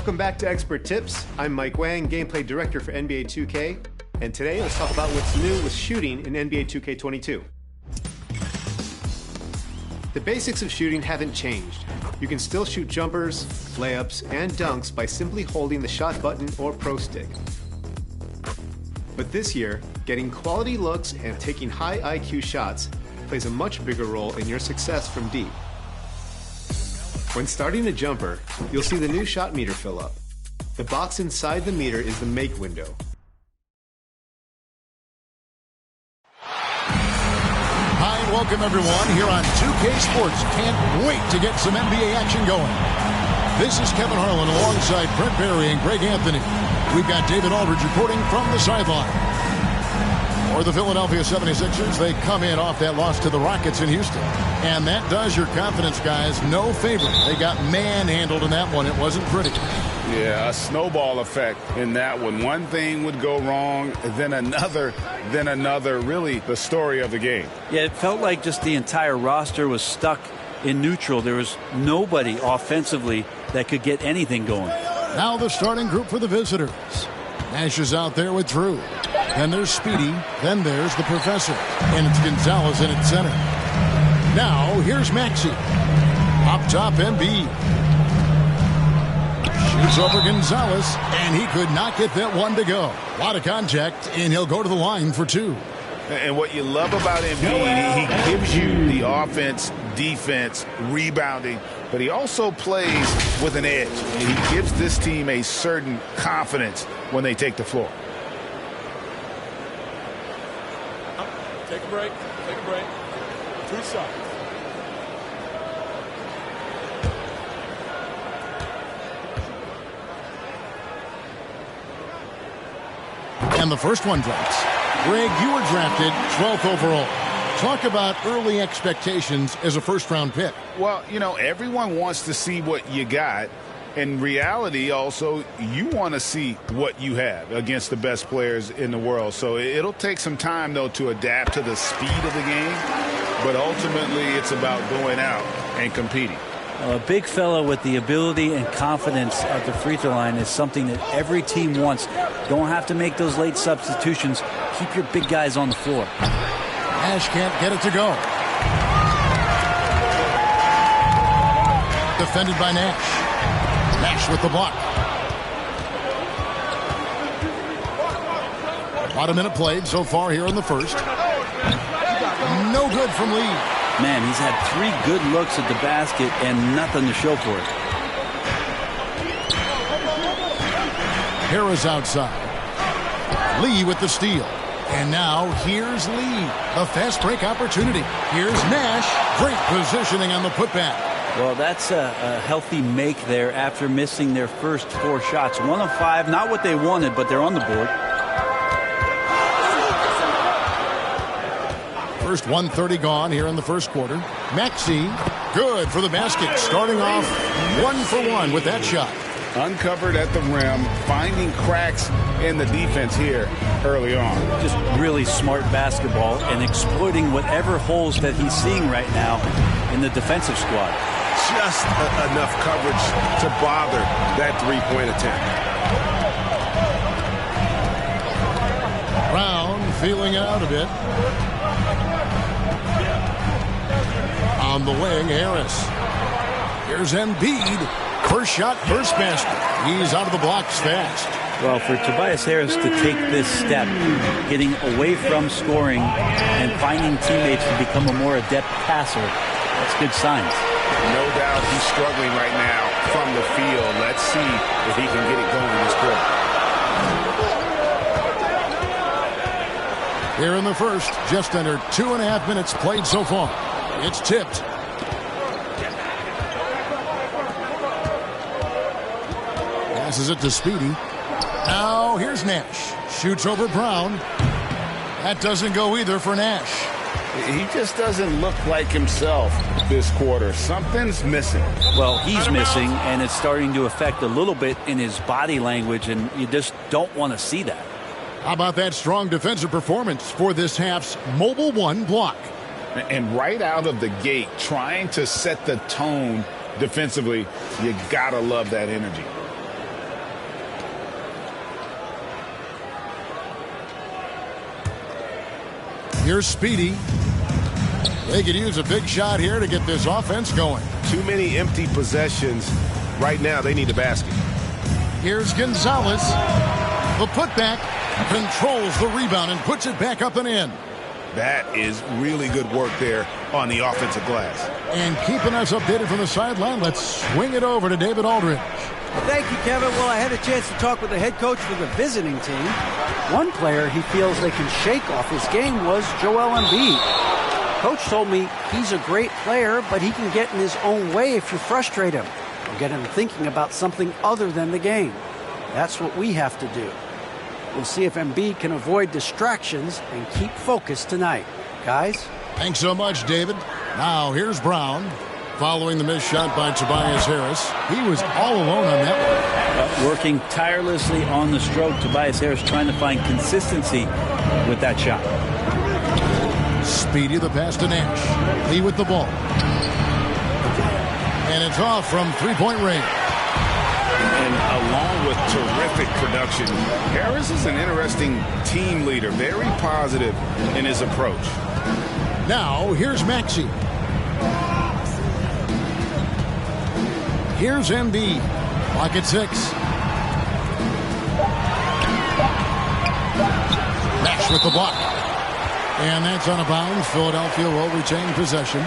Welcome back to Expert Tips. I'm Mike Wang, Gameplay Director for NBA 2K, and today let's talk about what's new with shooting in NBA 2K22. The basics of shooting haven't changed. You can still shoot jumpers, layups, and dunks by simply holding the shot button or pro stick. But this year, getting quality looks and taking high IQ shots plays a much bigger role in your success from deep. When starting a jumper, you'll see the new shot meter fill up. The box inside the meter is the make window. Hi and welcome everyone here on 2K Sports. Can't wait to get some NBA action going. This is Kevin Harlan alongside Brent Barry and Greg Anthony. We've got David Aldridge reporting from the sideline. For the Philadelphia 76ers, they come in off that loss to the Rockets in Houston. And that does your confidence guys no favor. They got manhandled in that one. It wasn't pretty. Yeah, a snowball effect in that one. One thing would go wrong, then another, then another. Really the story of the game. Yeah, it felt like just the entire roster was stuck in neutral. There was nobody offensively that could get anything going. Now the starting group for the visitors. Nash is out there with Drew. Then there's Speedy. Then there's the Professor. And it's Gonzalez in at center. Now here's Maxey. Up top, Embiid. Shoots over Gonzalez, and he could not get that one to go. A lot of contact, and he'll go to the line for two. And what you love about Embiid, he gives you the offense, defense, rebounding, but he also plays with an edge. And he gives this team a certain confidence when they take the floor. Take a break. Take a break. 2 shots. And the first one drops. Greg, you were drafted 12th overall. Talk about early expectations as a first-round pick. Well, you know, everyone wants to see what you got. In reality, also, you want to see what you have against the best players in the world. So it'll take some time, though, to adapt to the speed of the game. But ultimately, it's about going out and competing. A big fella with the ability and confidence at the free throw line is something that every team wants. Don't have to make those late substitutions. Keep your big guys on the floor. Nash can't get it to go. Defended by Nash. Nash with the block. About a minute played so far here in the first. No good from Lee. Man, he's had 3 good looks at the basket and nothing to show for it. Harris outside. Lee with the steal. And now here's Lee. A fast break opportunity. Here's Nash. Great positioning on the putback. Well, that's a healthy make there after missing their first 4 shots. 1 of 5, not what they wanted, but they're on the board. First 1:30 gone here in the first quarter. Maxey, good for the basket. Starting off 1 for 1 with that shot. Uncovered at the rim, finding cracks in the defense here early on. Just really smart basketball and exploiting whatever holes that he's seeing right now in the defensive squad. Just enough coverage to bother that 3-point attempt. Brown feeling it out a bit. On the wing, Harris. Here's Embiid. First shot, first basket. He's out of the blocks fast. Well, for Tobias Harris to take this step, getting away from scoring and finding teammates to become a more adept passer, that's good signs. No doubt he's struggling right now from the field. Let's see if he can get it going in this quarter. Here in the first, just under 2.5 minutes played so far. It's tipped. Passes it to Speedy. Now here's Nash. Shoots over Brown. That doesn't go either for Nash. He just doesn't look like himself this quarter. Something's missing. Well, he's missing, and it's starting to affect a little bit in his body language, and you just don't want to see that. How about that strong defensive performance for this half's Mobile One block? And right out of the gate, trying to set the tone defensively, you gotta love that energy. Here's Speedy. They could use a big shot here to get this offense going. Too many empty possessions. Right now, they need a basket. Here's Gonzalez. The putback controls the rebound and puts it back up and in. That is really good work there on the offensive glass. And keeping us updated from the sideline, let's swing it over to David Aldridge. Thank you, Kevin. Well, I had a chance to talk with the head coach for the visiting team. One player he feels they can shake off his game was Joel Embiid. Coach told me he's a great player, but he can get in his own way if you frustrate him or get him thinking about something other than the game. That's what we have to do. We'll see if Embiid can avoid distractions and keep focused tonight. Guys? Thanks so much, David. Now, here's Brown. Following the missed shot by Tobias Harris. He was all alone on that one. Working tirelessly on the stroke, Tobias Harris trying to find consistency with that shot. Speedy, the pass to Nash. Lee with the ball. And it's off from three-point range. And along with terrific production, Harris is an interesting team leader. Very positive in his approach. Now, here's Maxey. Here's Embiid. Clock at 6. Nash with the block. And that's out of bounds. Philadelphia will retain possession.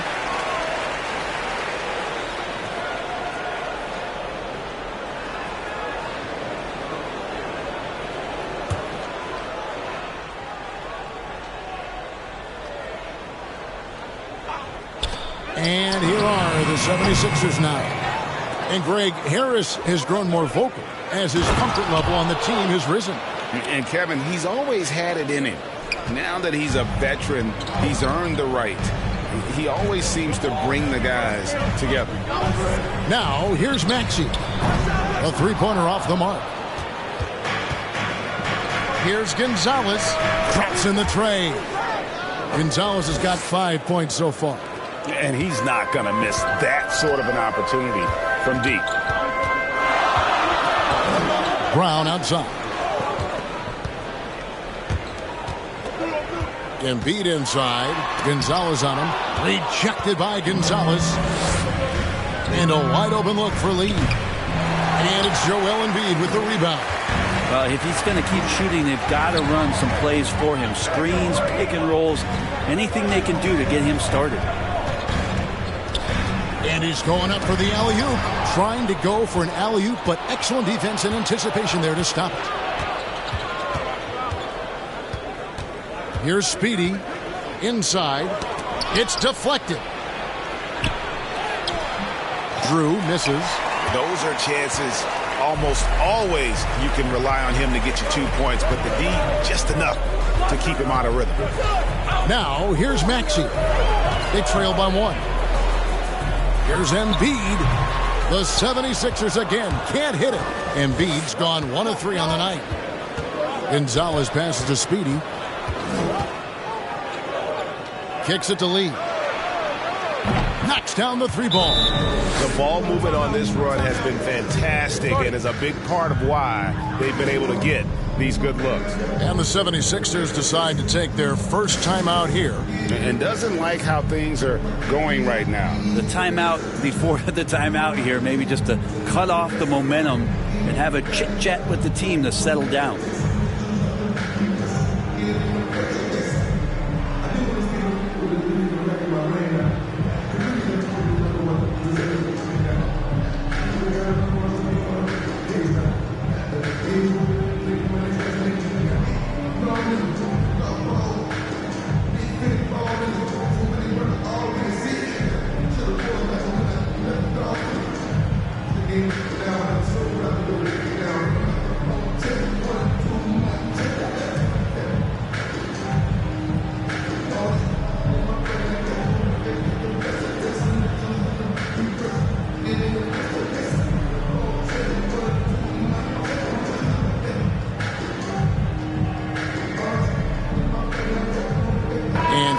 And here are the 76ers now. And Greg, Harris has grown more vocal as his comfort level on the team has risen. And Kevin, he's always had it in him. Now that he's a veteran, he's earned the right. He always seems to bring the guys together. Now, here's Maxey. A three-pointer off the mark. Here's Gonzalez. Drops in the tray. Gonzalez has got 5 points so far. And he's not going to miss that sort of an opportunity from deep. Brown outside. Embiid inside. Gonzalez on him. Rejected by Gonzalez. And a wide open look for Lee. And it's Joel Embiid with the rebound. Well, if he's going to keep shooting, they've got to run some plays for him. Screens, pick and rolls, anything they can do to get him started. And he's going up for the alley-oop. Trying to go for an alley-oop, but excellent defense and anticipation there to stop it. Here's Speedy. Inside. It's deflected. Drew misses. Those are chances almost always you can rely on him to get you 2 points, but the D just enough to keep him out of rhythm. Now, here's Maxey. They trail by 1. Here's Embiid. The 76ers again can't hit it. Embiid's gone 1 of 3 on the night. Gonzalez passes to Speedy. Kicks it to Lee. Knocks down the 3-ball. The ball movement on this run has been fantastic and is a big part of why they've been able to get these good looks. And the 76ers decide to take their first timeout here. And doesn't like how things are going right now. The timeout before the timeout here, maybe just to cut off the momentum and have a chit-chat with the team to settle down.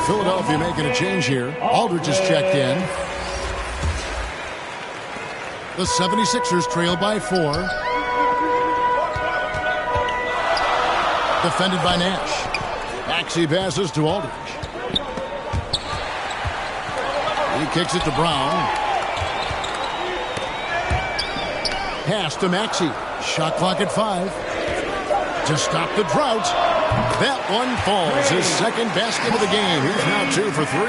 Philadelphia making a change here. Aldridge is checked in. The 76ers trail by 4. Defended by Nash. Maxey passes to Aldridge. He kicks it to Brown. Pass to Maxey. Shot clock at 5. To stop the drought. That one falls. His second basket of the game. He's now 2 for 3.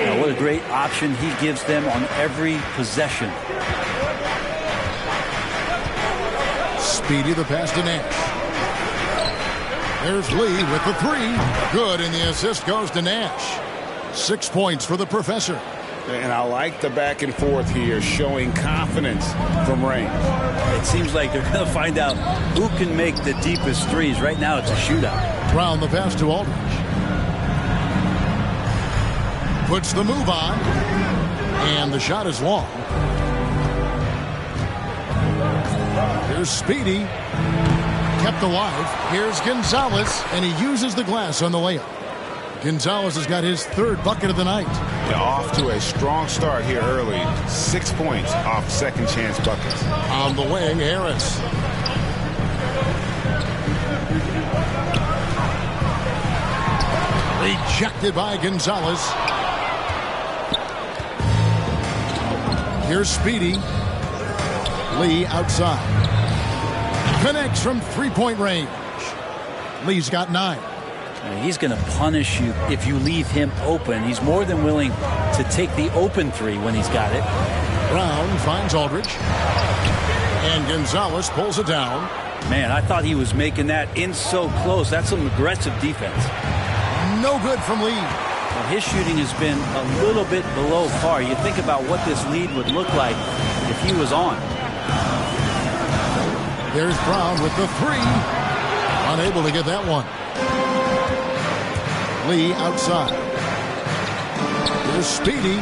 Now, what a great option he gives them on every possession. Speedy the pass to Nash. There's Lee with the 3. Good, and the assist goes to Nash. 6 points for the professor. And I like the back and forth here, showing confidence from range. It seems like they're going to find out who can make the deepest threes. Right now, it's a shootout. Brown the pass to Aldridge. Puts the move on. And the shot is long. Here's Speedy. Kept alive. Here's Gonzalez. And he uses the glass on the layup. Gonzalez has got his 3rd bucket of the night. They're off to a strong start here early. 6 points off second chance buckets. On the wing, Harris. Rejected by Gonzalez. Here's Speedy. Lee outside. Connects from 3-point range. Lee's got 9. He's going to punish you if you leave him open. He's more than willing to take the open 3 when he's got it. Brown finds Aldridge. And Gonzalez pulls it down. Man, I thought he was making that in so close. That's some aggressive defense. No good from Lee. Well, his shooting has been a little bit below par. You think about what this lead would look like if he was on. There's Brown with the 3. Unable to get that one. Lee outside. Here's Speedy.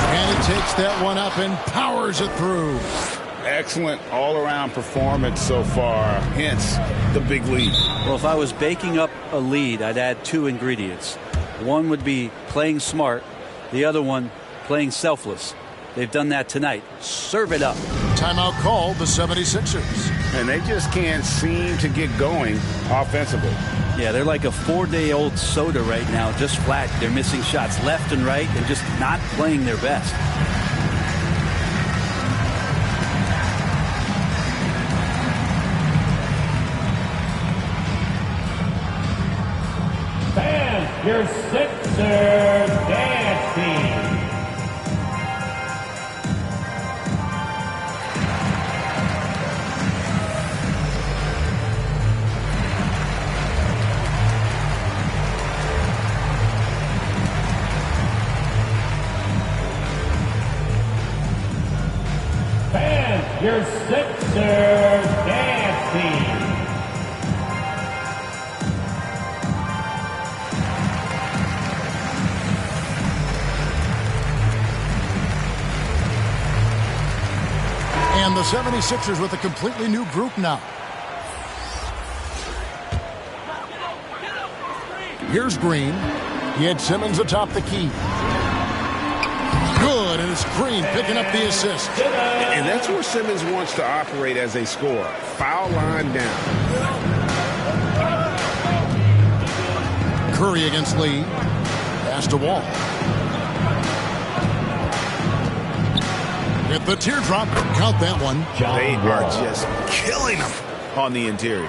And he takes that one up and powers it through. Excellent all-around performance so far, hence the big lead. Well, if I was baking up a lead, I'd add 2 ingredients. One would be playing smart. The other one, playing selfless. They've done that tonight. Serve it up. Timeout called the 76ers. And they just can't seem to get going offensively. Yeah, they're like a 4-day-old soda right now, just flat. They're missing shots left and right and just not playing their best. Fans, your Sixers dance team. Your Sixers dance team. And the 76ers with a completely new group now. Here's Green. He had Simmons atop the key. Good, and it's Green picking up the assist. And that's where Simmons wants to operate as a scorer. Foul line down. Curry against Lee. Pass to Wall. Hit the teardrop. Count that one. They are just killing them on the interior.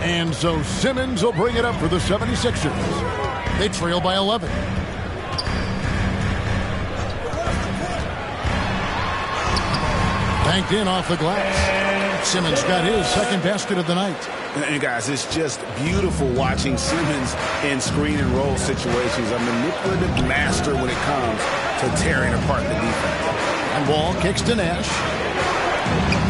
And so Simmons will bring it up for the 76ers. They trail by 11. Banked in off the glass. Simmons got his 2nd basket of the night. And guys, it's just beautiful watching Simmons in screen and roll situations. A manipulative master when it comes to tearing apart the defense. And Wall kicks to Nash.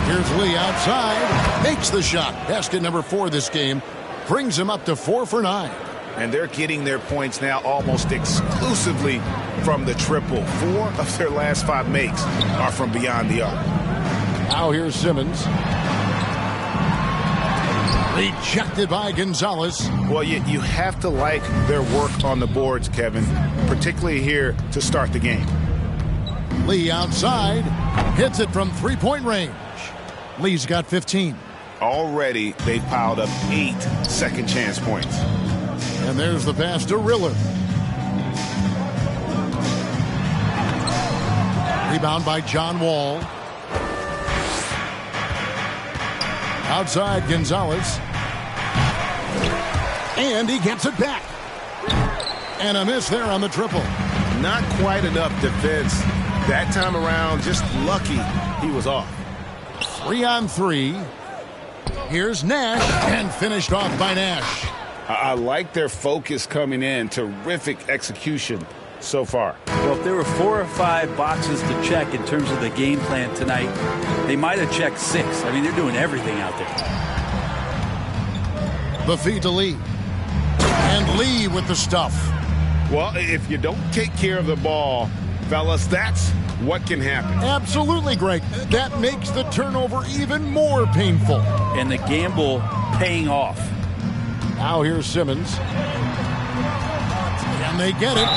Here's Lee outside. Makes the shot. Basket number 4 this game. Brings him up to 4 for 9. And they're getting their points now almost exclusively from the triple. 4 of their last 5 makes are from beyond the arc. Now here's Simmons. Rejected by Gonzalez. Well, you have to like their work on the boards, Kevin, particularly here to start the game. Lee outside. Hits it from 3-point range. Lee's got 15. Already, they've piled up 8 second chance points. And there's the pass to Riller. Rebound by John Wall. Outside Gonzalez. And he gets it back. And a miss there on the triple. Not quite enough defense that time around. Just lucky he was off. 3-on-3. Here's Nash, and finished off by Nash. I like their focus coming in. Terrific execution so far. Well, if there were 4 or 5 boxes to check in terms of the game plan tonight, they might have checked 6. I mean, they're doing everything out there. The feed to Lee. And Lee with the stuff. Well, if you don't take care of the ball, fellas, that's what can happen. Absolutely, Greg. That makes the turnover even more painful. And the gamble paying off. Now here's Simmons. And they get it.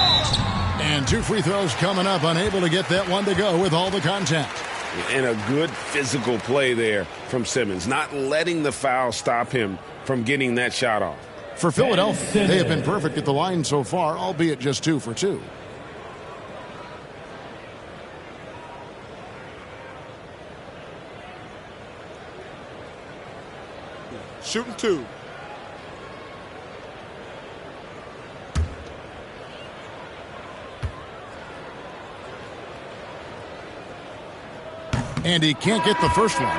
And 2 free throws coming up. Unable to get that one to go with all the contact. And a good physical play there from Simmons. Not letting the foul stop him from getting that shot off. For Philadelphia, they have been perfect at the line so far, albeit just 2 for 2. Shooting 2. And he can't get the first one.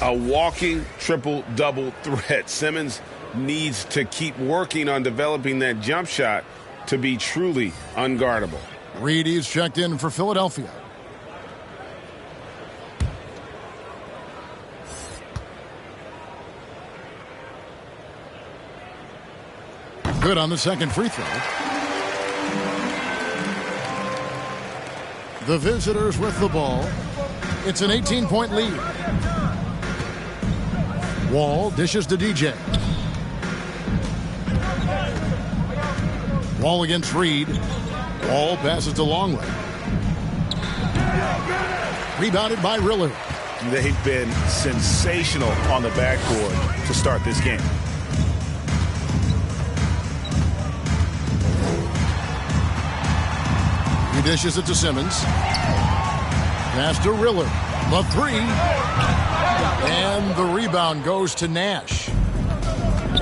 A walking triple-double threat. Simmons needs to keep working on developing that jump shot to be truly unguardable. Reed is checked in for Philadelphia. Good on the second free throw. The visitors with the ball. It's an 18-point lead. Wall dishes to DJ. Wall against Reed. Wall passes to Longley. Rebounded by Riller. They've been sensational on the backboard to start this game. He dishes it to Simmons. Pass to Riller. The 3. And the rebound goes to Nash.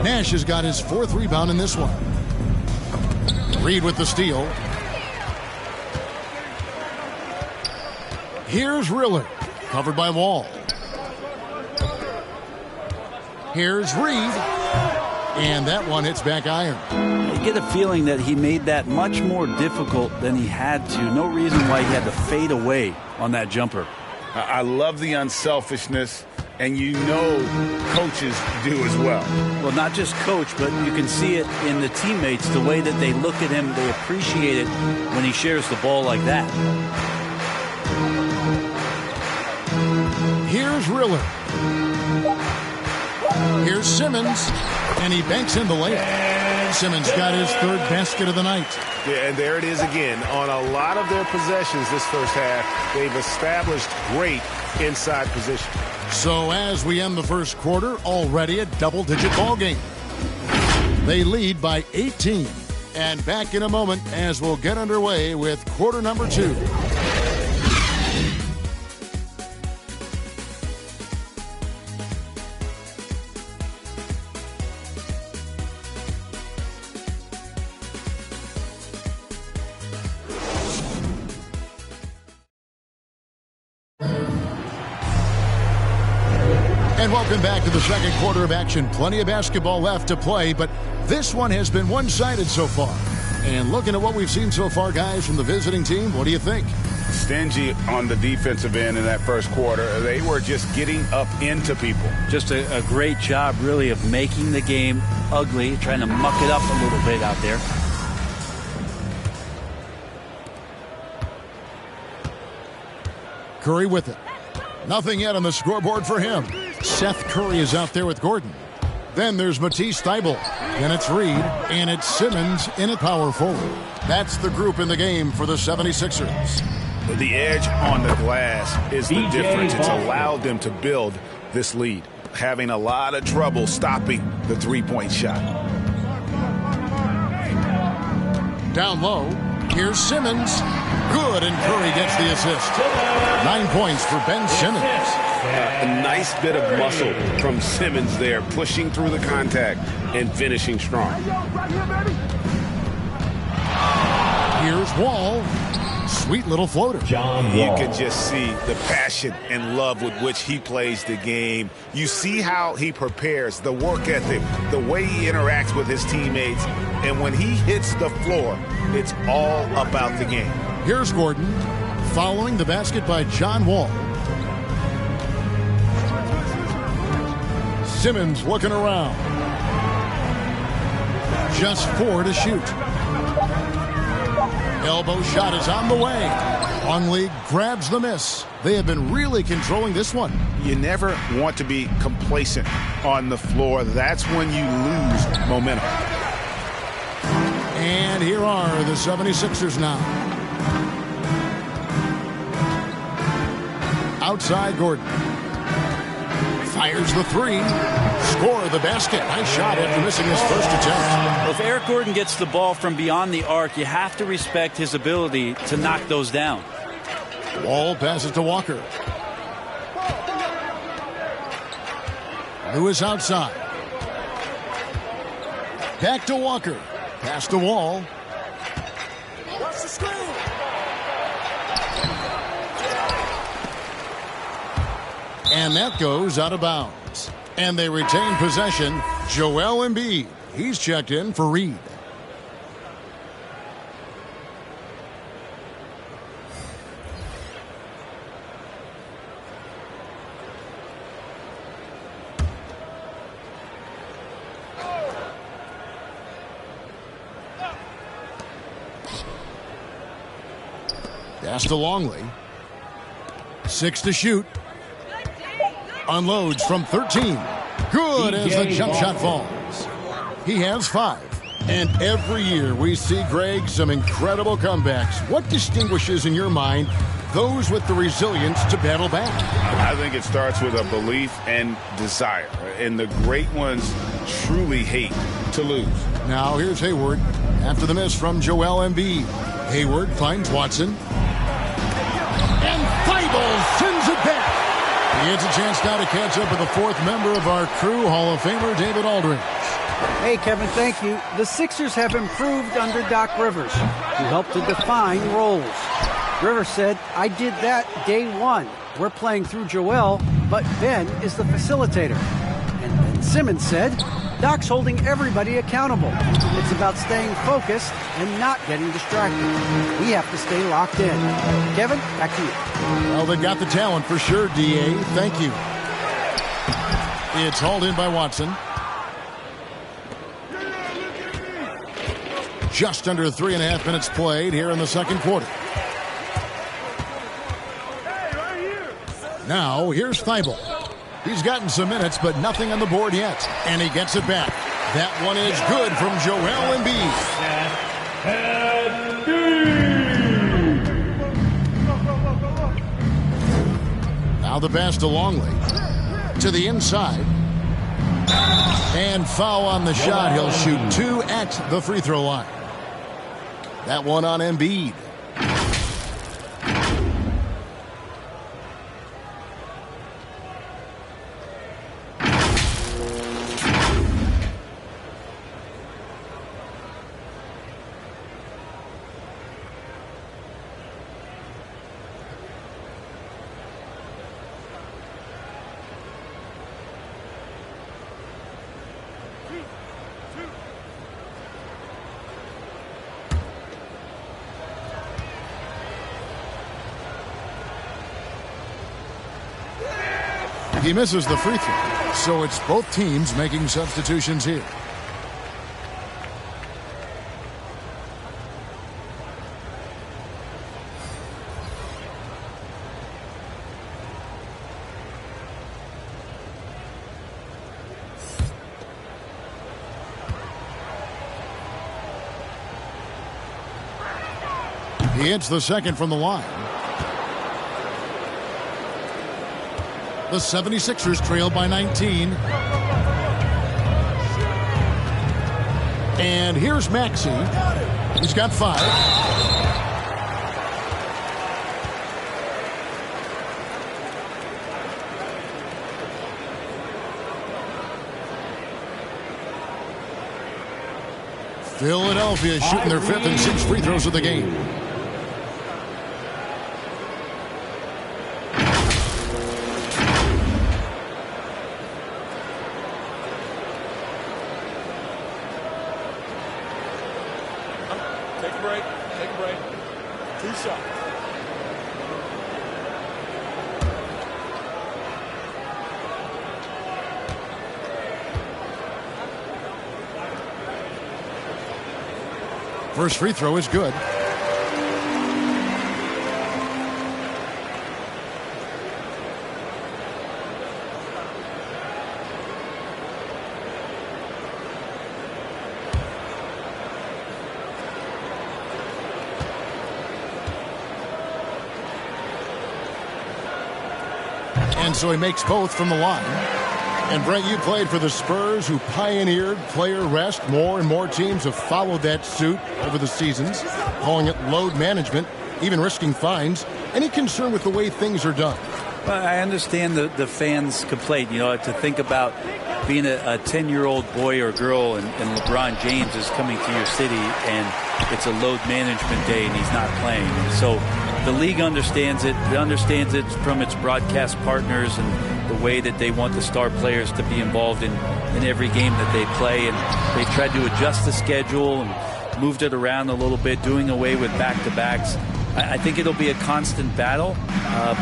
Nash has got his 4th rebound in this one. Reed with the steal. Here's Riller. Covered by Wall. Here's Reed. And that one hits back iron. You get a feeling that he made that much more difficult than he had to. No reason why he had to fade away on that jumper. I love the unselfishness, and you know coaches do as well. Well, not just coach, but you can see it in the teammates, the way that they look at him. They appreciate it when he shares the ball like that. Here's Riller. Here's Simmons, and he banks in the layup. Simmons got his 3rd basket of the night. Yeah, and there it is again. On a lot of their possessions this first half, they've established great inside position. So as we end the first quarter, already a double-digit ball game. They lead by 18. And back in a moment as we'll get underway with quarter number 2. And welcome back to the second quarter of action. Plenty of basketball left to play, but this one has been one-sided so far. And looking at what we've seen so far, guys, from the visiting team, what do you think? Stingy on the defensive end in that first quarter. They were just getting up into people. Just a great job, really, of making the game ugly, trying to muck it up a little bit out there. Curry with it. Nothing yet on the scoreboard for him. Seth Curry is out there with Gordon. Then there's Matisse Thybulle. Then it's Reed, and it's Simmons in at power forward. That's the group in the game for the 76ers. The edge on the glass is the difference. It's allowed them to build this lead, having a lot of trouble stopping the three-point shot. Down low, here's Simmons. Good, and Curry gets the assist. 9 points for Ben Simmons. A nice bit of muscle from Simmons there, pushing through the contact and finishing strong. Here's Wall. Sweet little floater. You can just see the passion and love with which he plays the game. You see how he prepares, the work ethic, the way he interacts with his teammates. And when he hits the floor, it's all about the game. Here's Gordon following the basket by John Wall. Simmons looking around. Just 4 to shoot. Elbow shot is on the way. Longley grabs the miss. They have been really controlling this one. You never want to be complacent on the floor. That's when you lose momentum. And here are the 76ers now. Outside Gordon. Fires the 3. Score the basket. Nice shot after missing his first attempt. If Eric Gordon gets the ball from beyond the arc, you have to respect his ability to knock those down. Wall passes to Walker. Lewis outside. Back to Walker. Pass to Wall. Watch the screen. And that goes out of bounds. And they retain possession. Joel Embiid. He's checked in for Reed. Pass to Longley. 6 to shoot. Unloads from 13. Good as the jump shot falls. He has 5. And every year we see, Greg, some incredible comebacks. What distinguishes, in your mind, those with the resilience to battle back? I think it starts with a belief and desire. And the great ones truly hate to lose. Now here's Hayward after the miss from Joel Embiid. Hayward finds Watson. And Thibault sends it back. He gets a chance now to catch up with the 4th member of our crew, Hall of Famer David Aldridge. Hey, Kevin, thank you. The Sixers have improved under Doc Rivers, who helped to define roles. Rivers said, I did that day 1. We're playing through Joel, but Ben is the facilitator. And Ben Simmons said, Doc's holding everybody accountable. It's about staying focused and not getting distracted. We have to stay locked in. Kevin, back to you. Well, they got the talent for sure, D.A. Thank you. It's hauled in by Watson. Just under 3.5 minutes played here in the second quarter. Now, here's Thibault. He's gotten some minutes, but nothing on the board yet. And he gets it back. That one is good from Joel Embiid. Now the pass to Longley. To the inside. And foul on the shot. He'll shoot 2 at the free throw line. That one on Embiid. He misses the free throw, so it's both teams making substitutions here. He hits the second from the line. The 76ers trail by 19. And here's Maxey. He's got 5. Philadelphia shooting their 5th and 6th free throws of the game. Take a break. Take a break. 2 shots. First free throw is good. And so he makes both from the line. And Brent, you played for the Spurs, who pioneered player rest. More and more teams have followed that suit over the seasons, calling it load management, even risking fines. Any concern with the way things are done? Well, I understand the fans' complaint. You know, to think about being a 10-year-old boy or girl and LeBron James is coming to your city and it's a load management day and he's not playing. So the league understands it. It understands it from its broadcast partners and the way that they want the star players to be involved in every game that they play. And they've tried to adjust the schedule and moved it around a little bit, doing away with back-to-backs. I think it'll be a constant battle,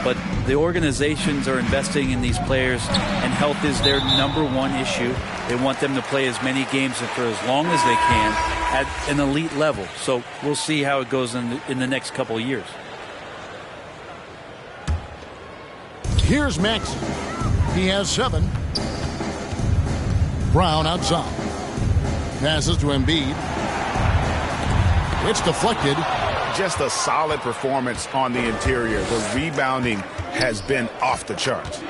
but the organizations are investing in these players, and health is their #1 issue. They want them to play as many games and for as long as they can at an elite level. So we'll see how it goes in the next couple of years. Here's Maxey. He has 7. Brown outside. Passes to Embiid. It's deflected. Just a solid performance on the interior. The rebounding has been off the charts.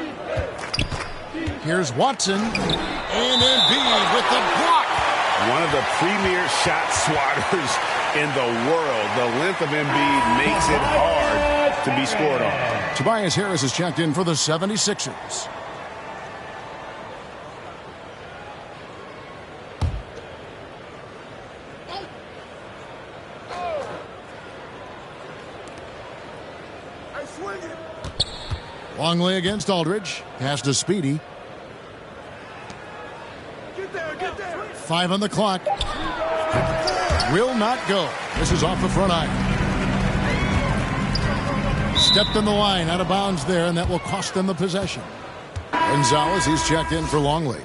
Here's Watson. And Embiid with the block. One of the premier shot swatters in the world. The length of Embiid makes it hard to be scored on. Tobias Harris is checked in for the 76ers. Longley against Aldridge. Pass to Speedy. 5 on the clock. Will not go. This is off the front iron. Stepped in the line, out of bounds there, and that will cost them the possession. Gonzalez, he's checked in for Longley.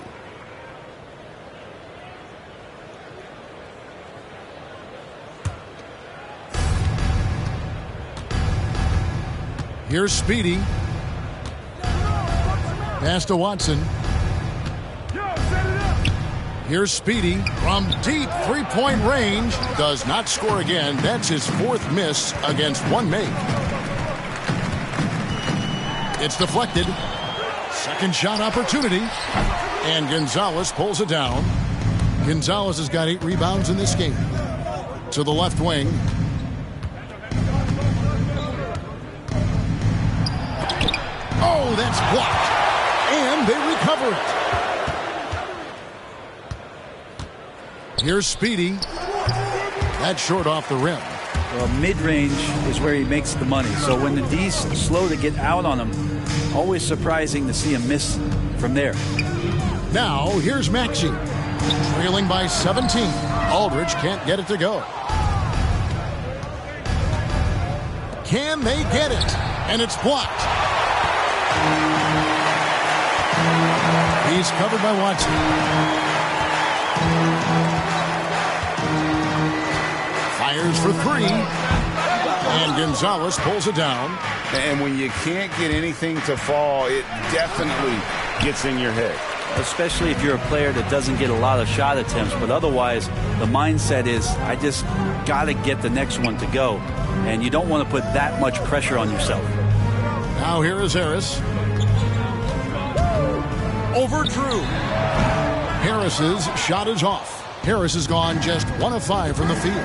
Here's Speedy. Pass to Watson. Here's Speedy from deep three-point range. Does not score again. That's his 4th miss against 1 make. It's deflected. Second shot opportunity. And Gonzalez pulls it down. Gonzalez has got 8 rebounds in this game. To the left wing. Oh, that's blocked. And they recover it. Here's Speedy. That's short off the rim. Well, mid-range is where he makes the money. So when the D's slow to get out on him, always surprising to see him miss from there. Now, here's Maxey. Trailing by 17. Aldridge can't get it to go. Can they get it? And it's blocked. He's covered by Watson. Fires for 3. And Gonzalez pulls it down. And when you can't get anything to fall, it definitely gets in your head. Especially if you're a player that doesn't get a lot of shot attempts. But otherwise, the mindset is, I just got to get the next one to go. And you don't want to put that much pressure on yourself. Now here is Harris. Over Drew. Harris's shot is off. Harris has gone just 1 of 5 from the field.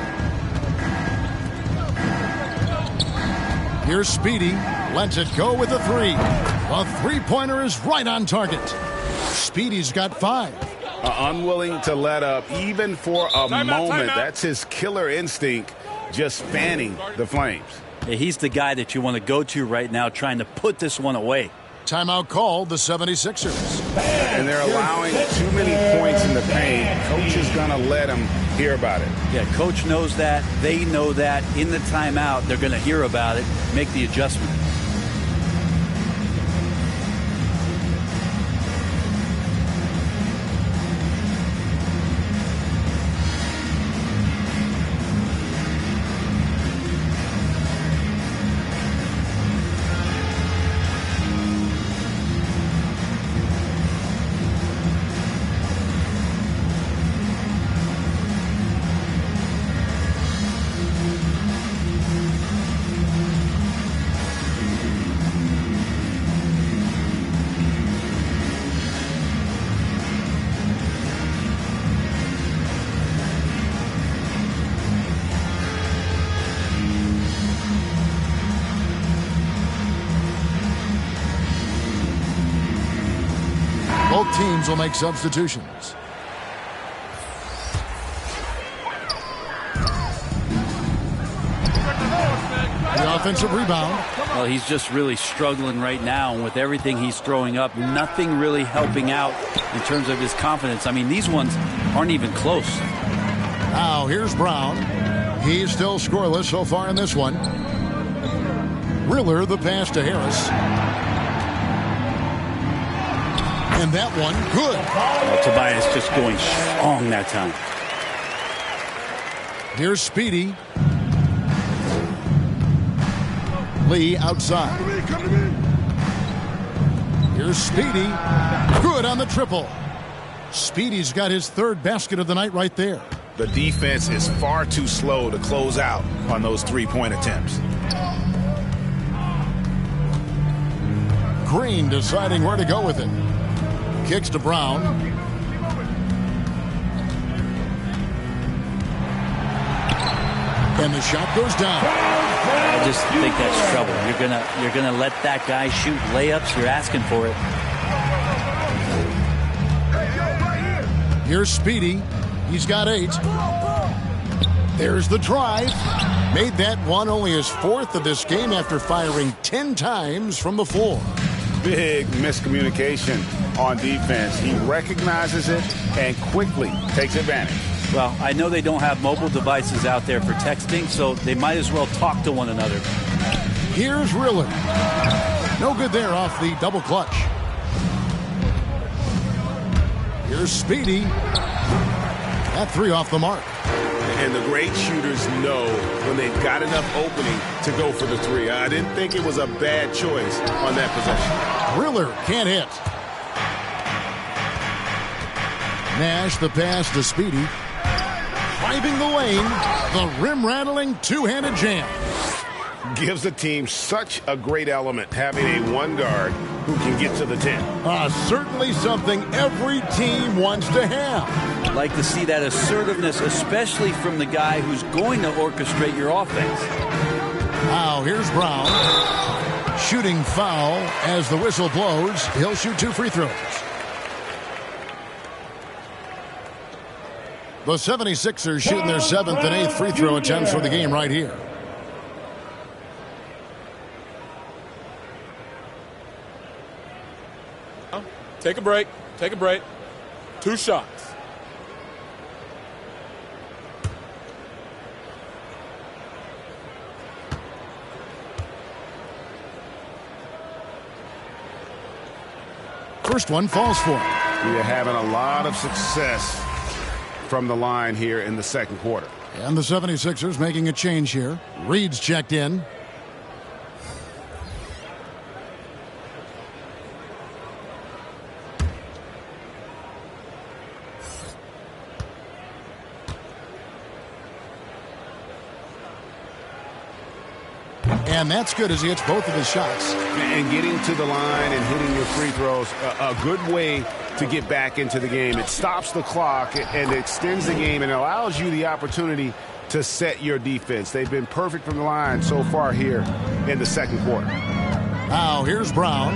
Here's Speedy. Lets it go with a 3. The three-pointer is right on target. Speedy's got 5. Unwilling to let up even for a moment. That's his killer instinct, just fanning the flames. Yeah, he's the guy that you want to go to right now trying to put this one away. Timeout called the 76ers. And they're allowing too many points in the paint. Coach is going to let them hear about it. Yeah, coach knows that. They know that. In the timeout, they're going to hear about it, make the adjustment. Both teams will make substitutions. The offensive rebound. Well, he's just really struggling right now, and with everything he's throwing up, nothing really helping out in terms of his confidence. I mean, these ones aren't even close. Now, here's Brown. He's still scoreless so far in this one. Riller, the pass to Harris. And that one, good. Well, Tobias just going strong that time. Here's Speedy. Lee outside. Here's Speedy. Good on the triple. Speedy's got his third basket of the night right there. The defense is far too slow to close out on those three-point attempts. Green deciding where to go with it. Kicks to Brown. And the shot goes down. I just think that's trouble. You're gonna let that guy shoot layups. You're asking for it. Here's Speedy. He's got 8. There's the drive. Made that one only his 4th of this game after firing 10 times from the floor. Big miscommunication on defense. He recognizes it and quickly takes advantage. Well, I know they don't have mobile devices out there for texting, so they might as well talk to one another. Here's Riller. No good there off the double clutch. Here's Speedy. That 3 off the mark. And the great shooters know when they've got enough opening to go for the 3. I didn't think it was a bad choice on that possession. Riller can't hit. Nash the pass to Speedy. Driving the lane. The rim-rattling two-handed jam. Gives the team such a great element having a one guard who can get to the 10. Certainly something every team wants to have. Like to see that assertiveness, especially from the guy who's going to orchestrate your offense. Now here's Brown. Shooting foul as the whistle blows. He'll shoot 2 free throws. The 76ers shooting their 7th and 8th free throw attempts for the game right here. Take a break. Take a break. 2 shots. First one falls for him. We're having a lot of success from the line here in the second quarter. And the 76ers making a change here. Reed's checked in. And that's good as he hits both of his shots. And getting to the line and hitting your free throws, a good way to get back into the game. It stops the clock and extends the game and allows you the opportunity to set your defense. They've been perfect from the line so far here in the second quarter. Now here's Brown.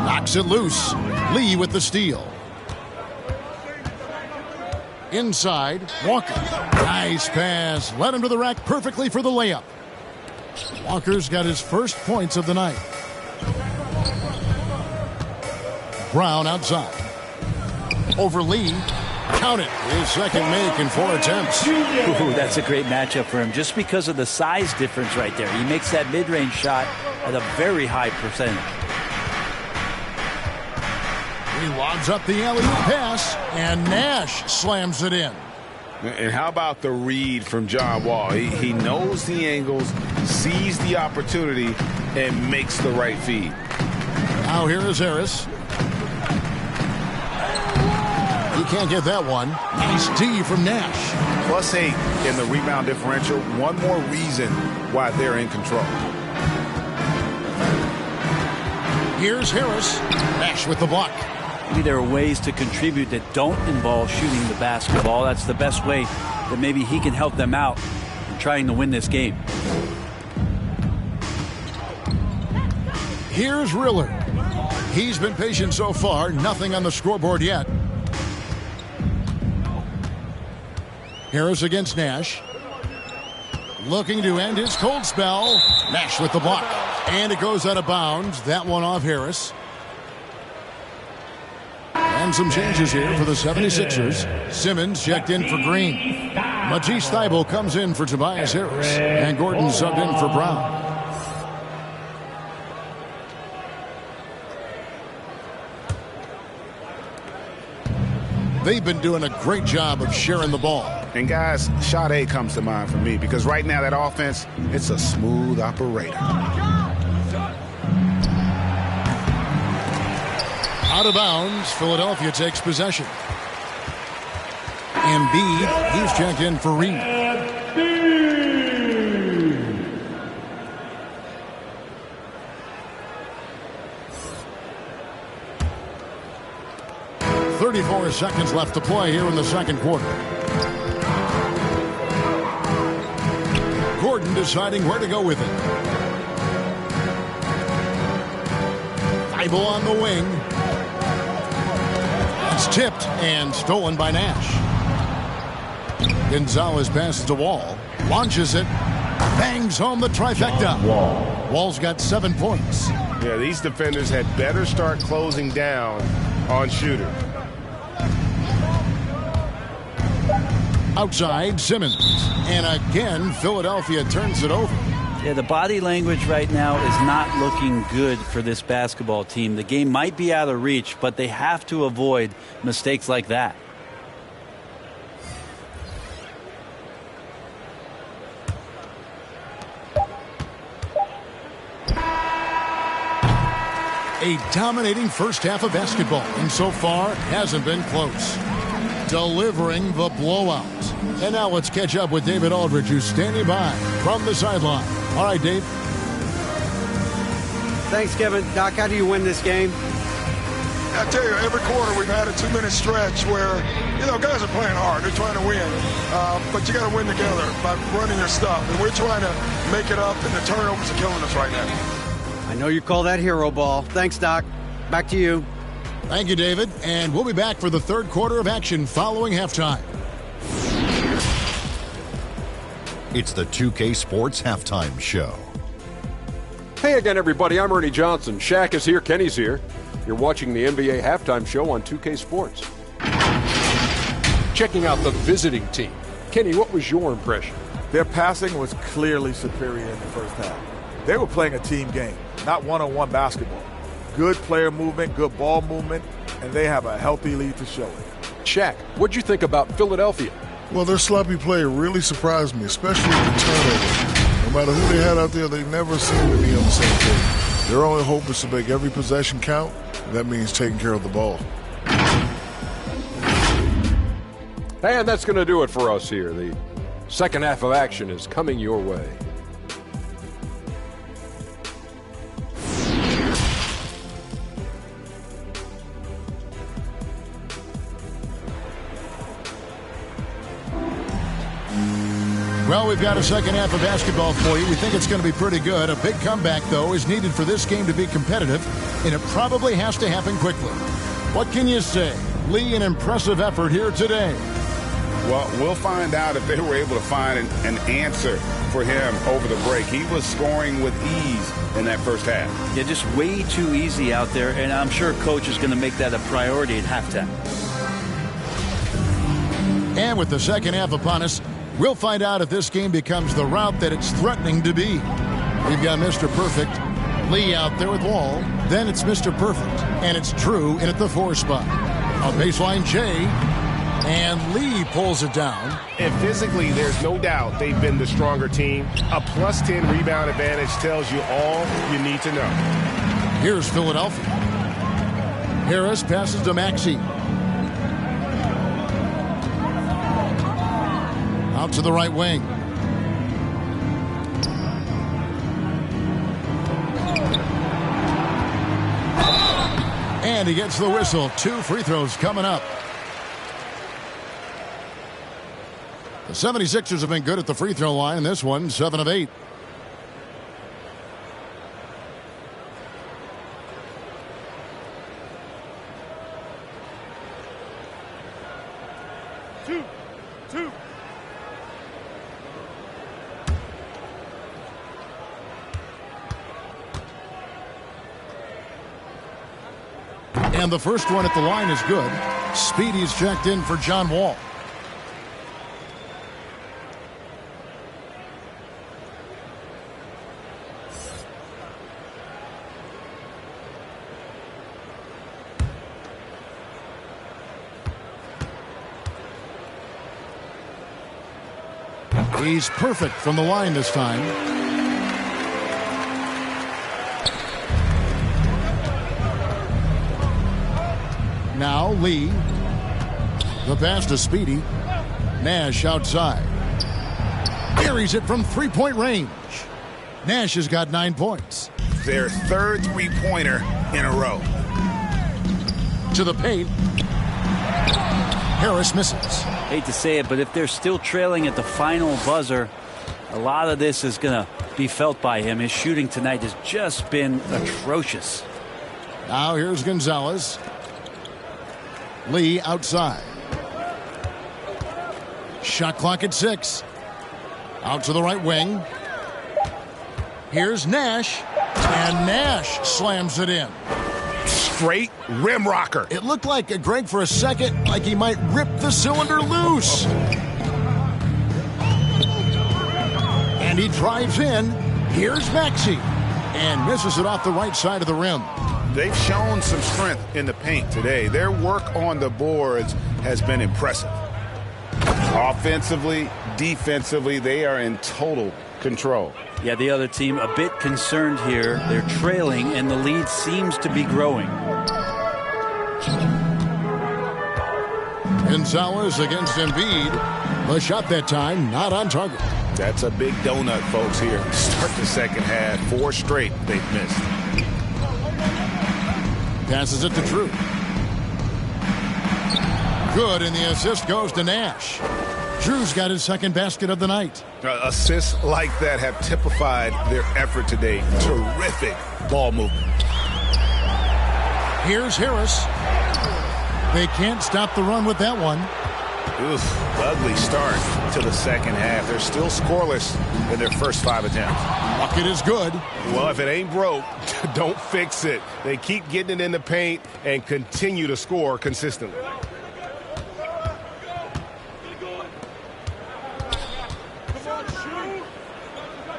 Knocks it loose. Lee with the steal. Inside, Walker. Nice pass. Led him to the rack perfectly for the layup. Walker's got his first points of the night. Brown outside. Over Lee. Count it. His second make in 4 attempts. Ooh, that's a great matchup for him just because of the size difference right there. He makes that mid-range shot at a very high percentage. He lobs up the alley-oop pass, and Nash slams it in. And how about the read from John Wall? He knows the angles, sees the opportunity, and makes the right feed. Now here is Harris. He can't get that one. Nice D from Nash. +8 in the rebound differential. One more reason why they're in control. Here's Harris. Nash with the block. Maybe there are ways to contribute that don't involve shooting the basketball. That's the best way that maybe he can help them out in trying to win this game. Here's Riller. He's been patient so far. Nothing on the scoreboard yet. Harris against Nash. Looking to end his cold spell. Nash with the block. And it goes out of bounds. That one off Harris. And some changes here for the 76ers. Simmons checked in for Green. Matisse Thybulle comes in for Tobias Harris. And Gordon subbed in for Brown. They've been doing a great job of sharing the ball. And guys, shot A comes to mind for me because right now that offense, it's a smooth operator. Out of bounds, Philadelphia takes possession. Embiid, he's checked in for Reed. 34 seconds left to play here in the second quarter. Gordon deciding where to go with it. Thybulle on the wing. It's tipped and stolen by Nash. Gonzalez passes to Wall. Launches it. Bangs home the trifecta. Wall's got 7 points. Yeah, these defenders had better start closing down on Shooter. Outside, Simmons. And again, Philadelphia turns it over. Yeah, the body language right now is not looking good for this basketball team. The game might be out of reach, but they have to avoid mistakes like that. A dominating first half of basketball, and so far hasn't been close. Delivering the blowout. And now let's catch up with David Aldridge, who's standing by from the sideline. All right, Dave. Thanks, Kevin. Doc, how do you win this game? I tell you, every quarter we've had a 2-minute stretch where, guys are playing hard. They're trying to win. But you got to win together by running your stuff. And we're trying to make it up, and the turnovers are killing us right now. I know you call that hero ball. Thanks, Doc. Back to you. Thank you, David. And we'll be back for the third quarter of action following halftime. It's the 2K Sports Halftime Show. Hey again, everybody. I'm Ernie Johnson. Shaq is here. Kenny's here. You're watching the NBA Halftime Show on 2K Sports. Checking out the visiting team. Kenny, what was your impression? Their passing was clearly superior in the first half. They were playing a team game, not one-on-one basketball. Good player movement, good ball movement, and they have a healthy lead to show it. Shaq, what'd you think about Philadelphia? Well, their sloppy play really surprised me, especially with the turnovers. No matter who they had out there, they never seem to be on the same page. Their only hope is to make every possession count, and that means taking care of the ball. And that's going to do it for us here. The second half of action is coming your way. Well, we've got a second half of basketball for you. We think it's going to be pretty good. A big comeback, though, is needed for this game to be competitive, and it probably has to happen quickly. What can you say? Lee, an impressive effort here today. Well, we'll find out if they were able to find an answer for him over the break. He was scoring with ease in that first half. Yeah, just way too easy out there, and I'm sure Coach is going to make that a priority at halftime. And with the second half upon us, we'll find out if this game becomes the route that it's threatening to be. We've got Mr. Perfect, Lee out there with Wall. Then it's Mr. Perfect, and it's Drew in at the 4 spot. On baseline, Jay, and Lee pulls it down. And physically, there's no doubt they've been the stronger team. A +10 rebound advantage tells you all you need to know. Here's Philadelphia. Harris passes to Maxey. Out to the right wing. And he gets the whistle. 2 free throws coming up. The 76ers have been good at the free throw line. This one, 7 of 8. Two. And the first one at the line is good. Speedy's checked in for John Wall. He's perfect from the line this time. Now Lee. The pass to Speedy. Nash outside. Carries it from three-point range. Nash has got 9 points. Their third three-pointer in a row. To the paint. Harris misses. Hate to say it, but if they're still trailing at the final buzzer, a lot of this is going to be felt by him. His shooting tonight has just been atrocious. Now here's Gonzalez. Lee outside. Shot clock at 6. Out to the right wing. Here's Nash. And Nash slams it in. Straight rim rocker. It looked like, Greg, for a second, like he might rip the cylinder loose. And he drives in. Here's Maxey. And misses it off the right side of the rim. They've shown some strength in the paint today. Their work on the boards has been impressive. Offensively, defensively, they are in total control. Yeah, the other team a bit concerned here. They're trailing, and the lead seems to be growing. Gonzalez against Embiid. The shot that time, not on target. That's a big donut, folks, here. Start the second half. 4 straight they've missed. Passes it to Drew. Good, and the assist goes to Nash. Drew's got his second basket of the night. Assists like that have typified their effort today. Terrific ball movement. Here's Harris. They can't stop the run with that one. Oof, ugly start to the second half. They're still scoreless in their first 5 attempts. Bucket is good. Well, if it ain't broke, don't fix it. They keep getting it in the paint and continue to score consistently.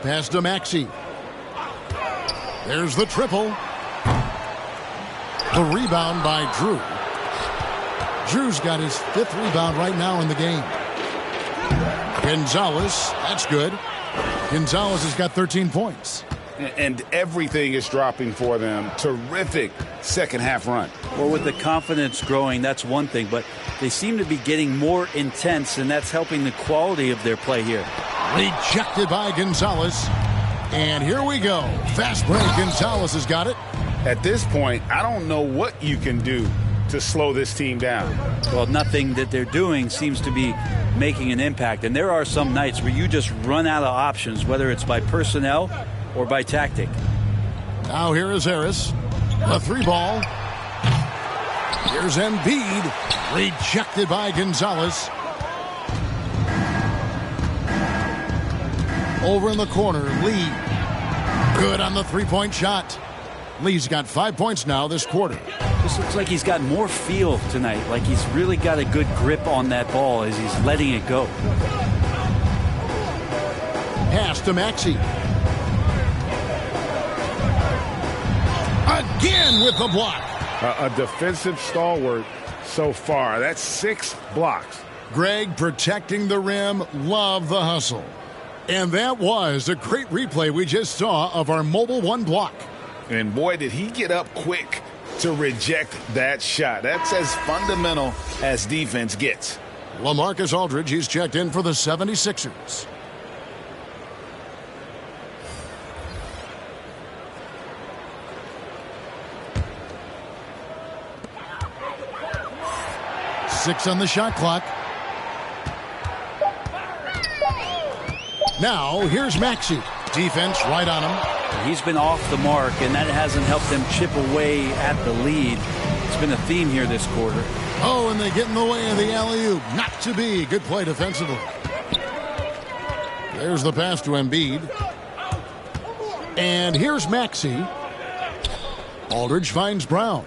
Pass to Maxey. There's the triple. The rebound by Drew. Drew's got his 5th rebound right now in the game. Gonzalez, that's good. Gonzalez has got 13 points. And everything is dropping for them. Terrific second half run. Well, with the confidence growing, that's one thing, but they seem to be getting more intense, and that's helping the quality of their play here. Rejected by Gonzalez. And here we go. Fast break. Gonzalez has got it. At this point, I don't know what you can do to slow this team down. Well, nothing that they're doing seems to be making an impact. And there are some nights where you just run out of options, whether it's by personnel or by tactic. Now here is Harris. A 3 ball. Here's Embiid. Rejected by Gonzalez. Over in the corner, Lee. Good on the three-point shot. Lee's got 5 points now this quarter. This looks like he's got more feel tonight, like he's really got a good grip on that ball as he's letting it go. Pass to Maxey. Again with the block. A defensive stalwart so far. That's 6 blocks. Greg protecting the rim. Love the hustle. And that was a great replay we just saw of our Mobile One block. And boy, did he get up quick to reject that shot. That's as fundamental as defense gets. LaMarcus Aldridge, he's checked in for the 76ers. Six on the shot clock. Now, here's Maxey. Defense right on him. He's been off the mark, and that hasn't helped them chip away at the lead. It's been a theme here this quarter. Oh, and they get in the way of the alley-oop. Not to be. Good play defensively. There's the pass to Embiid. And here's Maxey. Aldridge finds Brown.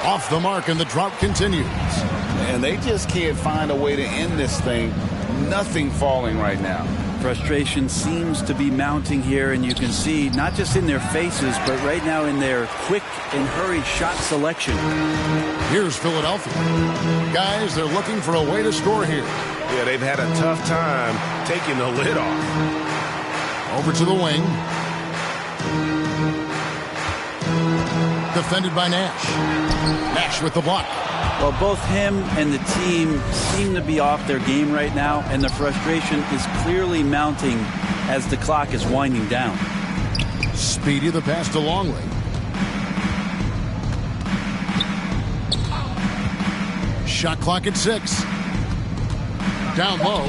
Off the mark, and the drought continues. And they just can't find a way to end this thing. Nothing falling right now. Frustration seems to be mounting here, and you can see not just in their faces, but right now in their quick and hurried shot selection. Here's Philadelphia. Guys, they're looking for a way to score here. Yeah, they've had a tough time taking the lid off. Over to the wing. Defended by Nash. Nash with the block. Well, both him and the team seem to be off their game right now, and the frustration is clearly mounting as the clock is winding down. Speedy the pass to Longley. Shot clock at 6. Down low.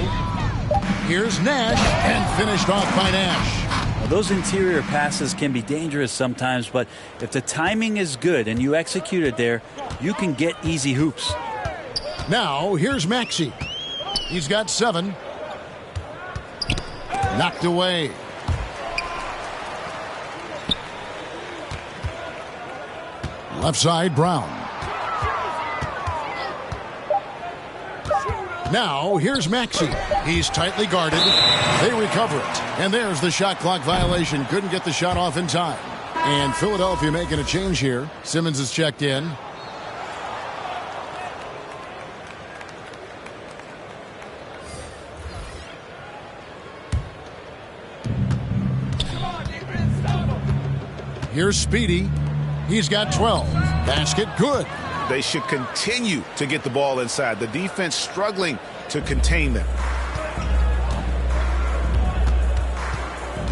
Here's Nash, and finished off by Nash. Those interior passes can be dangerous sometimes, but if the timing is good and you execute it there, you can get easy hoops. Now, here's Maxey. He's got 7. Knocked away. Left side, Brown. Now, here's Maxey. He's tightly guarded. They recover it. And there's the shot clock violation. Couldn't get the shot off in time. And Philadelphia making a change here. Simmons is checked in. Here's Speedy. He's got 12. Basket good. They should continue to get the ball inside. The defense struggling to contain them.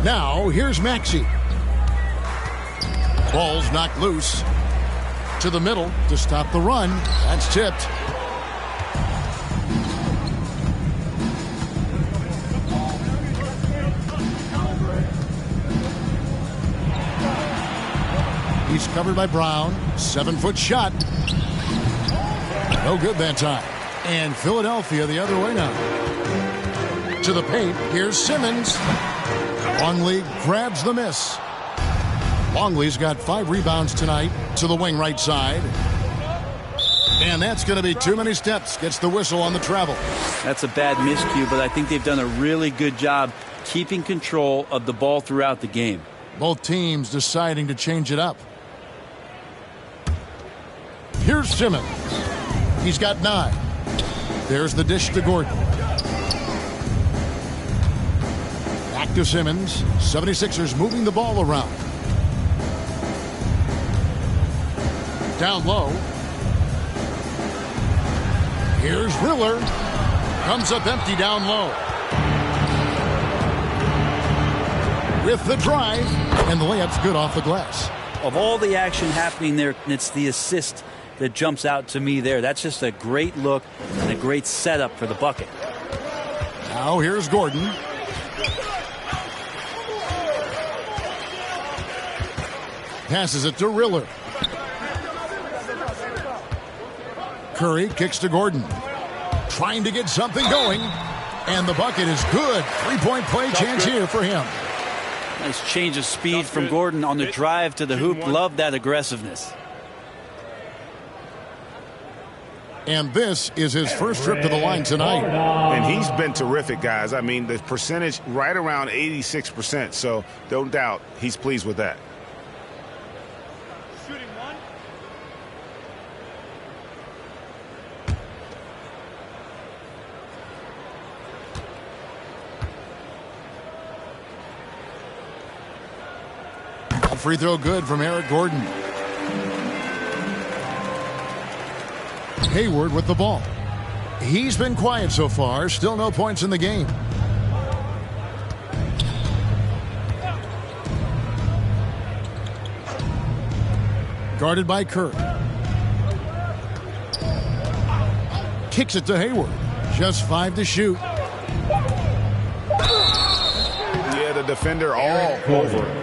Now, here's Maxey. Ball's knocked loose. To the middle to stop the run. That's tipped. He's covered by Brown. 7-foot shot. No good that time. And Philadelphia the other way now. To the paint. Here's Simmons. Longley grabs the miss. Longley's got 5 rebounds tonight. To the wing right side. And that's going to be too many steps. Gets the whistle on the travel. That's a bad miscue, but I think they've done a really good job keeping control of the ball throughout the game. Both teams deciding to change it up. Here's Simmons. He's got 9. There's the dish to Gordon. Back to Simmons. 76ers moving the ball around. Down low. Here's Riller. Comes up empty down low. With the drive. And the layup's good off the glass. Of all the action happening there, it's the assist that jumps out to me there. That's just a great look and a great setup for the bucket. Now here's Gordon. Passes it to Riller. Curry kicks to Gordon. Trying to get something going. And the bucket is good. Three-point play chance here for him. Nice change of speed from Gordon on the drive to the hoop. Love that aggressiveness. And this is his first trip to the line tonight. And he's been terrific, guys. I mean, the percentage right around 86%. So no doubt he's pleased with that. Shooting one. A free throw good from Eric Gordon. Hayward with the ball. He's been quiet so far. Still no points in the game. Guarded by Kerr. Kicks it to Hayward. Just 5 to shoot. Yeah, the defender all over.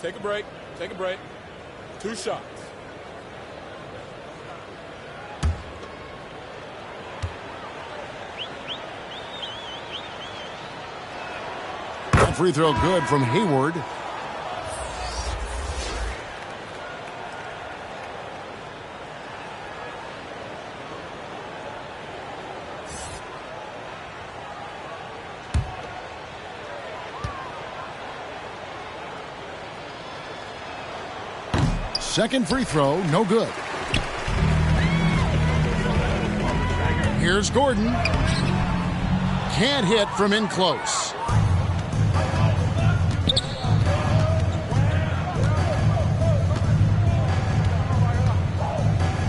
Take a break. Take a break. 2 shots. Free throw good from Hayward. Second free throw, no good. Here's Gordon. Can't hit from in close.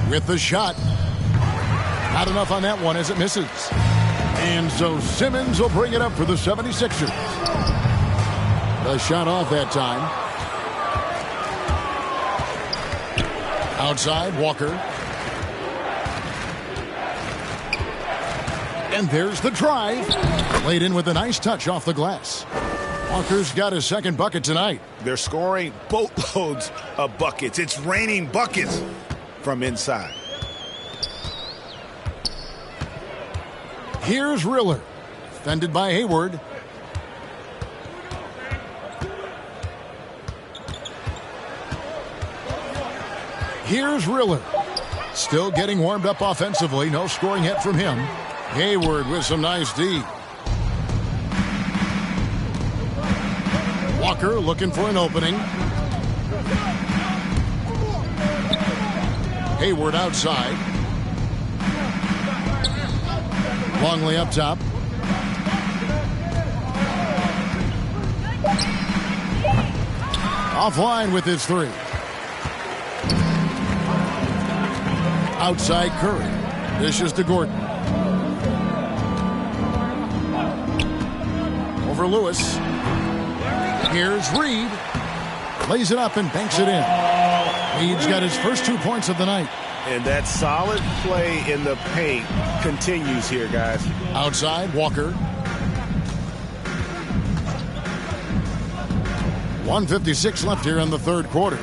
With the shot. Not enough on that one as it misses. And so Simmons will bring it up for the 76ers. The shot off that time. Outside, Walker. And there's the drive. Laid in with a nice touch off the glass. Walker's got his second bucket tonight. They're scoring boatloads of buckets. It's raining buckets from inside. Here's Riller. Defended by Hayward. Here's Riller. Still getting warmed up offensively. No scoring yet from him. Hayward with some nice D. Walker looking for an opening. Hayward outside. Longley up top. Offline with his three. Outside Curry. Dishes to Gordon. Over Lewis. Here's Reed. Lays it up and banks it in. Reed's got his first 2 points of the night. And that solid play in the paint continues here, guys. Outside, Walker. 1:56 left here in the third quarter.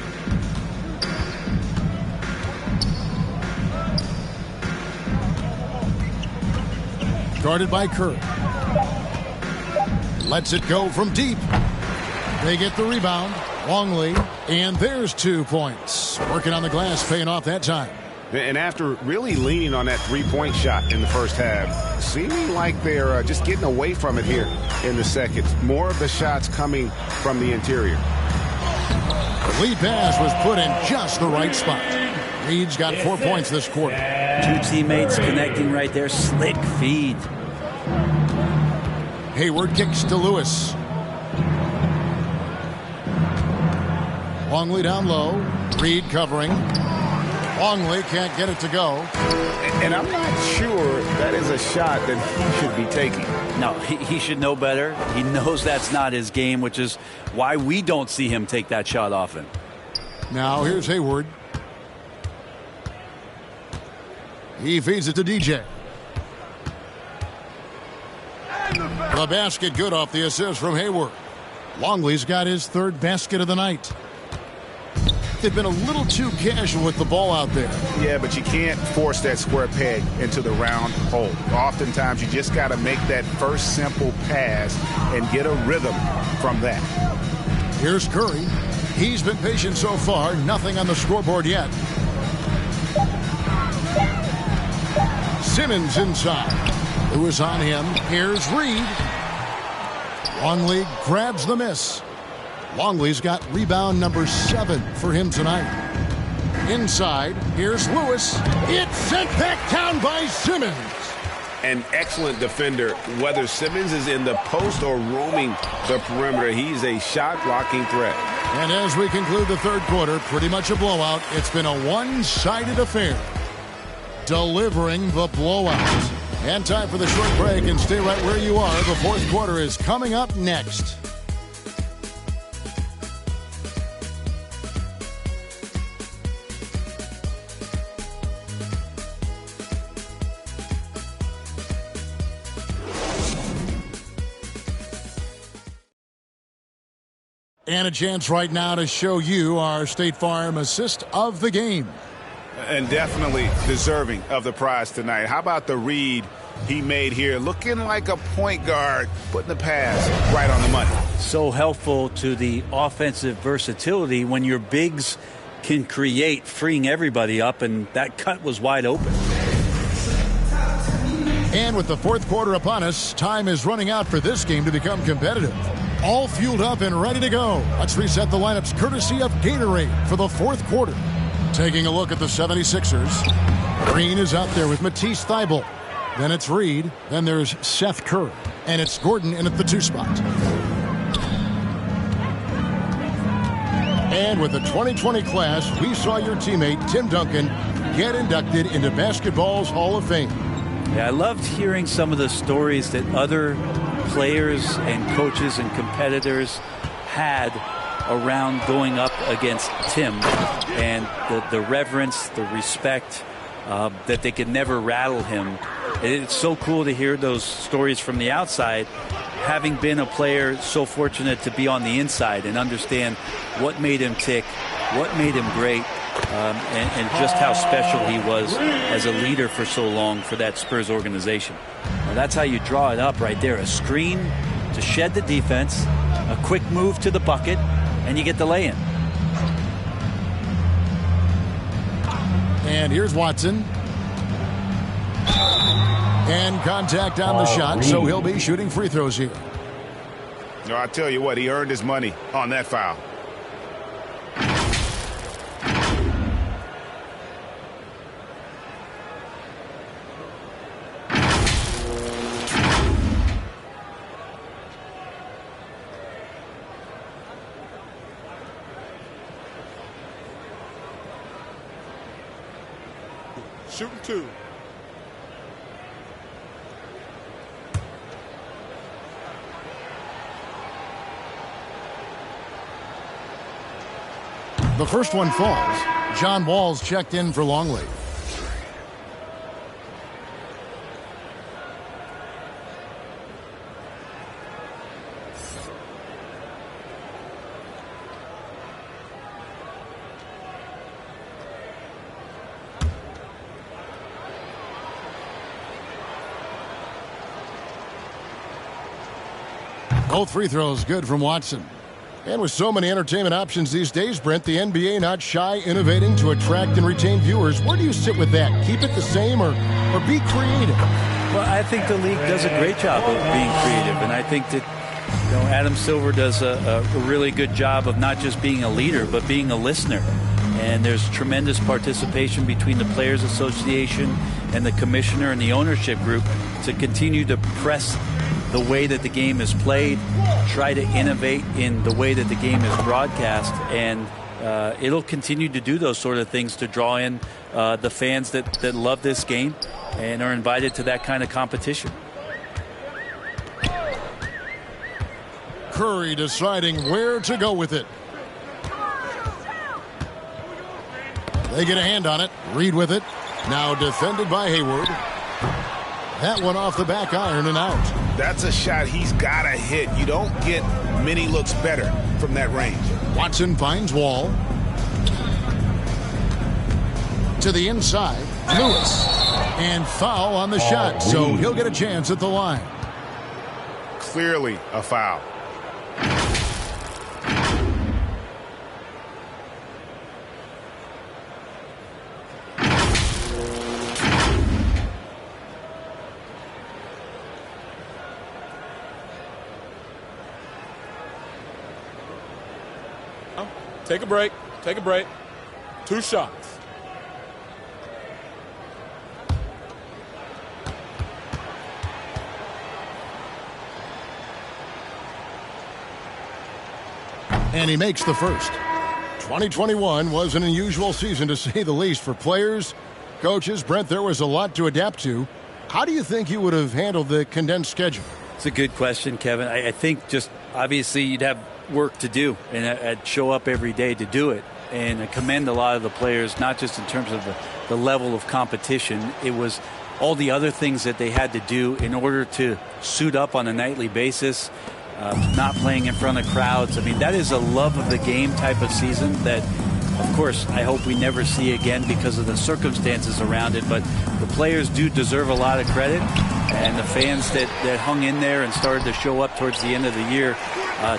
Guarded by Kerr. Lets it go from deep. They get the rebound. Longley. And there's 2 points. Working on the glass, paying off that time. And after really leaning on that three-point shot in the first half, seeming like they're just getting away from it here in the second. More of the shots coming from the interior. The lead pass was put in just the right spot. Reed's got 4 points this quarter. 2 teammates connecting right there. Slick feed. Hayward kicks to Lewis. Longley down low. Reed covering. Longley can't get it to go. And I'm not sure that is a shot that he should be taking. No, he should know better. He knows that's not his game, which is why we don't see him take that shot often. Now here's Hayward. He feeds it to DJ. The basket good off the assist from Hayward. Longley's got his third basket of the night. They've been a little too casual with the ball out there. Yeah, but you can't force that square peg into the round hole. Oftentimes, you just got to make that first simple pass and get a rhythm from that. Here's Curry. He's been patient so far. Nothing on the scoreboard yet. Simmons inside. Lewis on him. Here's Reed. Longley grabs the miss. Longley's got rebound number 7 for him tonight. Inside, here's Lewis. It's sent back down by Simmons. An excellent defender, whether Simmons is in the post or roaming the perimeter. He's a shot-blocking threat. And as we conclude the third quarter, pretty much a blowout. It's been a one-sided affair. Delivering the blowout. And time for the short break, and stay right where you are. The fourth quarter is coming up next. And a chance right now to show you our State Farm assist of the game. And definitely deserving of the prize tonight. How about the read he made here? Looking like a point guard, putting the pass right on the money. So helpful to the offensive versatility when your bigs can create, freeing everybody up, and that cut was wide open. And with the fourth quarter upon us, time is running out for this game to become competitive. All fueled up and ready to go. Let's reset the lineups courtesy of Gatorade for the fourth quarter. Taking a look at the 76ers. Green is out there with Matisse Thybulle. Then it's Reed. Then there's Seth Curry. And it's Gordon in at the 2 spot. And with the 2020 class, we saw your teammate, Tim Duncan, get inducted into basketball's Hall of Fame. Yeah, I loved hearing some of the stories that other players and coaches and competitors had around going up against Tim, and the reverence, the respect, that they could never rattle him. It's so cool to hear those stories from the outside, having been a player so fortunate to be on the inside and understand what made him tick, what made him great, and just how special he was as a leader for so long for that Spurs organization. Well, that's how you draw it up right there. A screen to shed the defense, a quick move to the bucket, and you get the lay-in. And here's Watson. And contact on the shot, so he'll be shooting free throws here. No, I tell you what, he earned his money on that foul. Shooting 2. The first one falls. John Wall's checked in for Longley. Both free throws good from Watson. And with so many entertainment options these days, Brent, the NBA not shy innovating to attract and retain viewers. Where do you sit with that? Keep it the same or be creative? Well, I think the league does a great job of being creative, and I think that Adam Silver does a really good job of not just being a leader, but being a listener. And there's tremendous participation between the Players Association and the commissioner and the ownership group to continue to press the way that the game is played, try to innovate in the way that the game is broadcast, and it'll continue to do those sort of things to draw in the fans that love this game and are invited to that kind of competition. Curry deciding where to go with it. They get a hand on it. Reed with it. Now defended by Hayward. That one off the back iron and out. That's a shot he's got to hit. You don't get many looks better from that range. Watson finds Wall. To the inside. Lewis. And foul on the shot. So he'll get a chance at the line. Clearly a foul. Take a break. Take a break. 2 shots. And he makes the first. 2021 was an unusual season, to say the least, for players, coaches. Brent, there was a lot to adapt to. How do you think you would have handled the condensed schedule? It's a good question, Kevin. I think just obviously you'd have work to do, and I'd show up every day to do it. And I commend a lot of the players, not just in terms of the level of competition. It was all the other things that they had to do in order to suit up on a nightly basis, not playing in front of crowds. I mean, that is a love of the game type of season that, of course, I hope we never see again because of the circumstances around it. But the players do deserve a lot of credit, and the fans that hung in there and started to show up towards the end of the year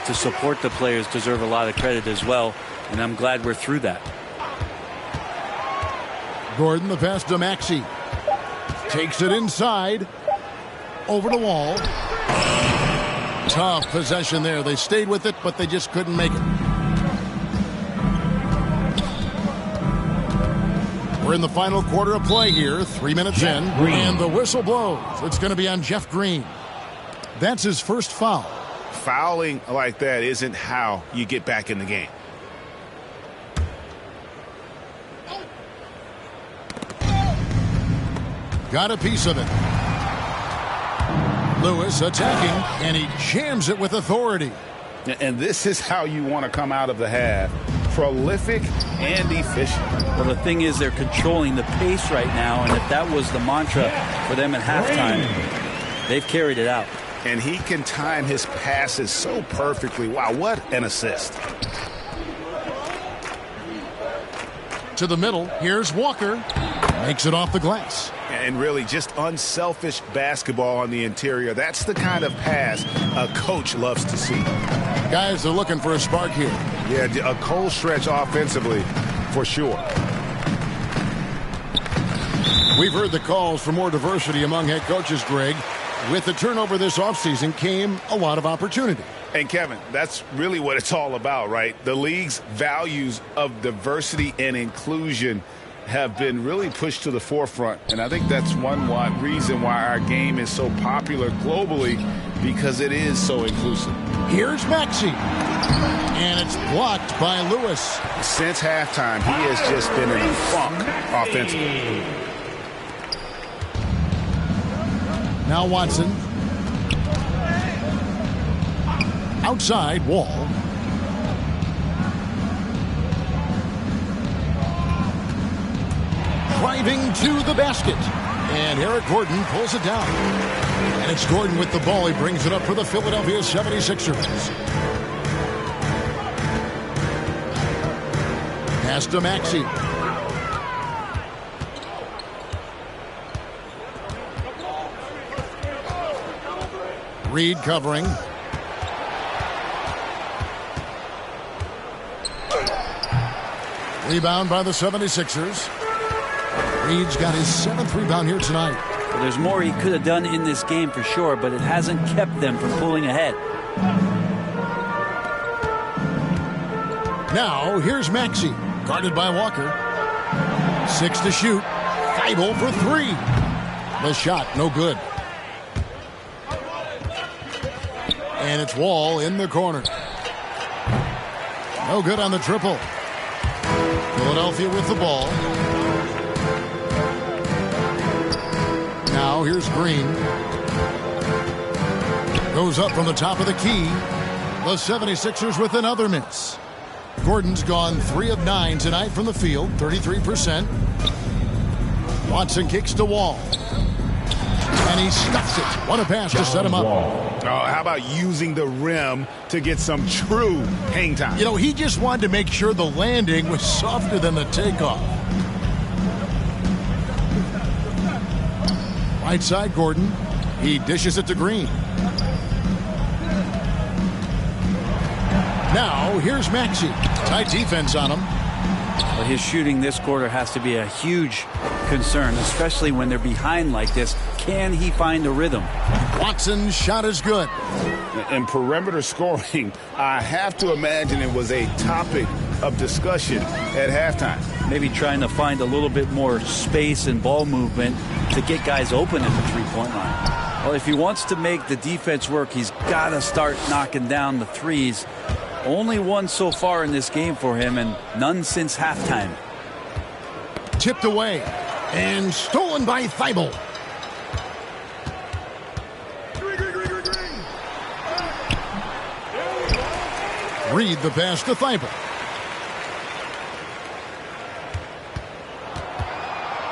to support the players deserve a lot of credit as well. And I'm glad we're through that. Gordon, the pass to Maxey. Takes it inside. Over the Wall. Tough possession there. They stayed with it, but they just couldn't make it. We're in the final quarter of play here. 3 minutes in. And the whistle blows. It's going to be on Jeff Green. That's his first foul. Fouling like that isn't how you get back in the game. Got a piece of it. Lewis attacking, and he jams it with authority. And this is how you want to come out of the half. Prolific and efficient. Well, the thing is, they're controlling the pace right now, and if that was the mantra for them at halftime, they've carried it out. And he can time his passes so perfectly. Wow, what an assist. To the middle, here's Walker. Makes it off the glass. And really just unselfish basketball on the interior. That's the kind of pass a coach loves to see. Guys are looking for a spark here. Yeah, a cold stretch offensively for sure. We've heard the calls for more diversity among head coaches, Greg. With the turnover this offseason came a lot of opportunity. And Kevin, that's really what it's all about, right? The league's values of diversity and inclusion have been really pushed to the forefront. And I think that's one reason why our game is so popular globally, because it is so inclusive. Here's Maxey. And it's blocked by Lewis. Since halftime, he has just been in a funk offensively. Now Watson. Outside, Wall. Driving to the basket. And Eric Gordon pulls it down. And it's Gordon with the ball. He brings it up for the Philadelphia 76ers. Pass to Maxey. Reed covering. Rebound by the 76ers. Reed's got his 7th rebound here tonight. Well, there's more he could have done in this game for sure, but it hasn't kept them from pulling ahead. Now, here's Maxey, guarded by Walker. 6 to shoot. Feibel for 3. The shot, no good. And it's Wall in the corner. No good on the triple. Philadelphia with the ball. here's Green. Goes up from the top of the key. The 76ers with another miss. Gordon's gone 3 of 9 tonight from the field, 33%. Watson kicks to Wall. And he stuffs it. What a pass to set him up. Oh, how about using the rim to get some true hang time? You know, he just wanted to make sure the landing was softer than the takeoff. Right side, Gordon. He dishes it to Green. Now, here's Maxey. Tight defense on him. Well, his shooting this quarter has to be a huge concern, especially when they're behind like this. Can he find a rhythm? Watson's shot is good. And perimeter scoring, I have to imagine it was a topic of discussion at halftime. Maybe trying to find a little bit more space and ball movement to get guys open at the three-point line. Well, if he wants to make the defense work, he's got to start knocking down the threes. Only one so far in this game for him, and none since halftime. Tipped away and stolen by Thibault. Reed the pass to Thibault.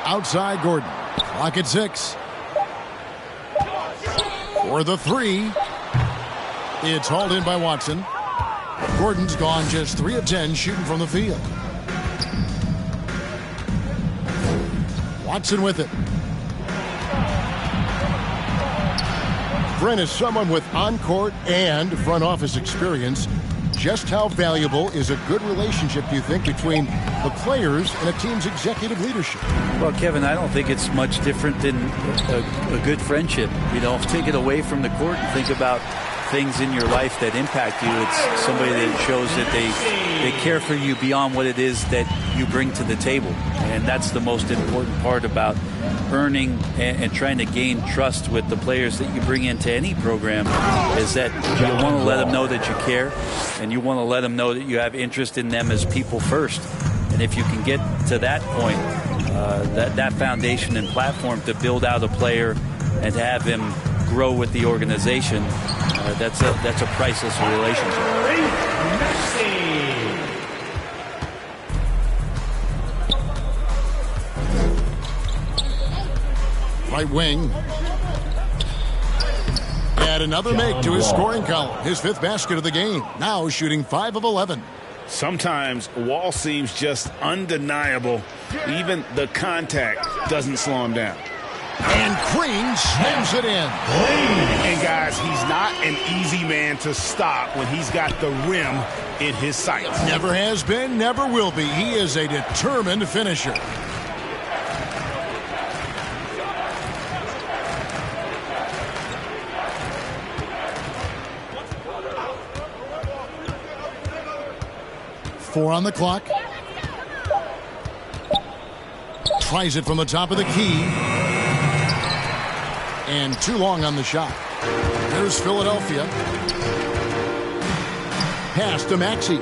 Outside Gordon. Clock at 6. For the 3. It's hauled in by Watson. Gordon's gone just 3 of 10 shooting from the field. Watson with it. Brent is someone with on-court and front office experience. Just how valuable is a good relationship, do you think, between the players and a team's executive leadership? Well, Kevin, I don't think it's much different than a good friendship. You know, take it away from the court and think about things in your life that impact you. It's somebody that shows that they care for you beyond what it is that you bring to the table. And that's the most important part about earning and trying to gain trust with the players that you bring into any program, is that you want to let them know that you care, and you want to let them know that you have interest in them as people first. And if you can get to that point, that foundation and platform to build out a player and to have him grow with the organization, that's a priceless relationship. Right wing. Add another make to his scoring column. His 5th basket of the game. Now shooting 5 of 11. Sometimes Wall seems just undeniable. Even the contact doesn't slow him down. And Green slams it in. And guys, he's not an easy man to stop when he's got the rim in his sights. Never has been, never will be. He is a determined finisher. Four on the clock. Tries it from the top of the key. And too long on the shot. There's Philadelphia. Pass to Maxey.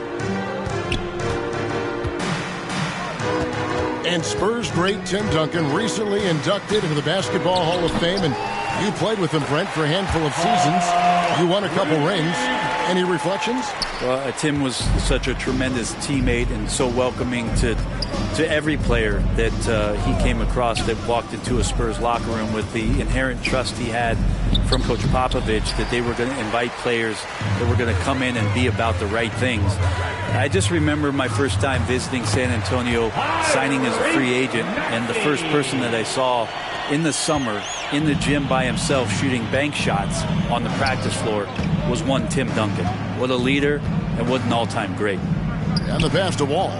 And Spurs great Tim Duncan, recently inducted into the Basketball Hall of Fame. And you played with him, Brent, for a handful of seasons. You won a couple rings. Any reflections? Well, Tim was such a tremendous teammate and so welcoming to every player that he came across that walked into a Spurs locker room, with the inherent trust he had from Coach Popovich that they were going to invite players that were going to come in and be about the right things. I just remember my first time visiting San Antonio, signing as a free agent, and the first person that I saw in the summer in the gym by himself shooting bank shots on the practice floor was one Tim Duncan. What a leader and what an all-time great. And the pass to Wall.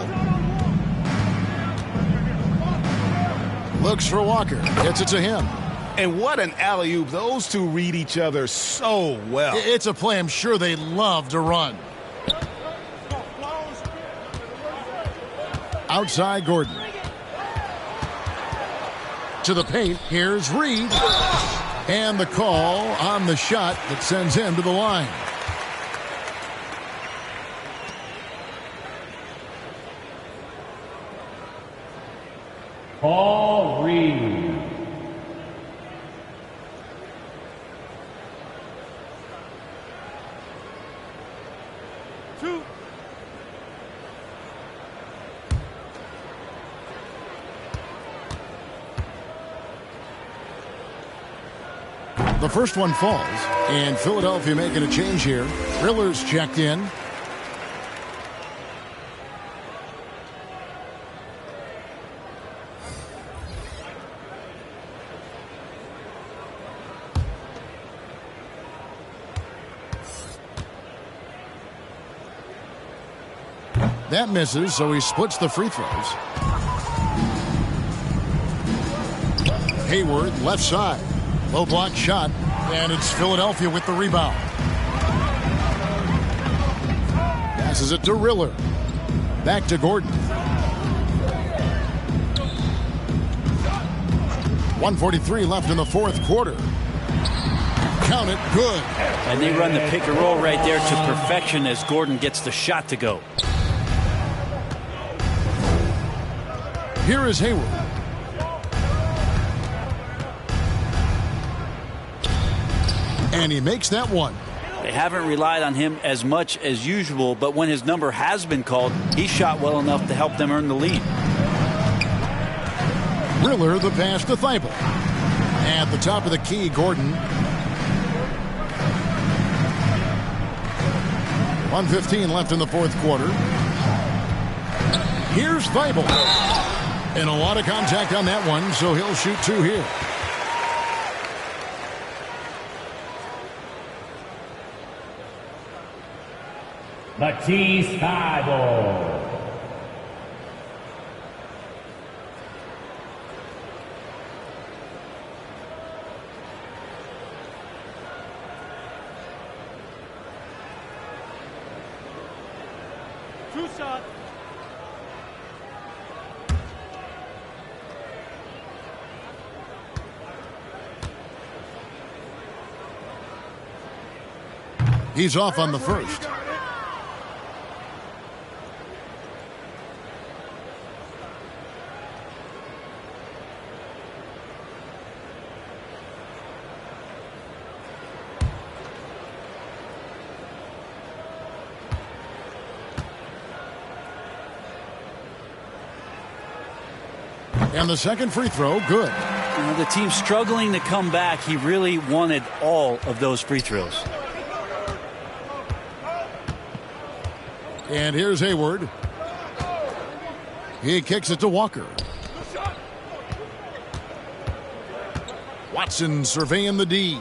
Looks for Walker. Gets it to him. And what an alley-oop. Those two read each other so well. It's a play I'm sure they love to run. Outside Gordon. To the paint. Here's Reed. And the call on the shot that sends him to the line. Paul Reed. 2. The first one falls, and Philadelphia making a change here. Riller's checked in. That misses, so he splits the free throws. Hayward, left side. Low block shot, and it's Philadelphia with the rebound. Passes it to Riller. Back to Gordon. 1:43 left in the fourth quarter. Count it, good. And they run the pick and roll right there to perfection as Gordon gets the shot to go. Here is Hayward. And he makes that one. They haven't relied on him as much as usual, but when his number has been called, he shot well enough to help them earn the lead. Riller the pass to Thibault. At the top of the key, Gordon. 1:15 left in the fourth quarter. Here's Thibault. And a lot of contact on that one, so he'll shoot 2 here. Matisse Thybulle. Two shot. He's off on the first. And the second free throw, good. The team's struggling to come back. He really wanted all of those free throws. And here's Hayward. He kicks it to Walker. Watson surveying the D.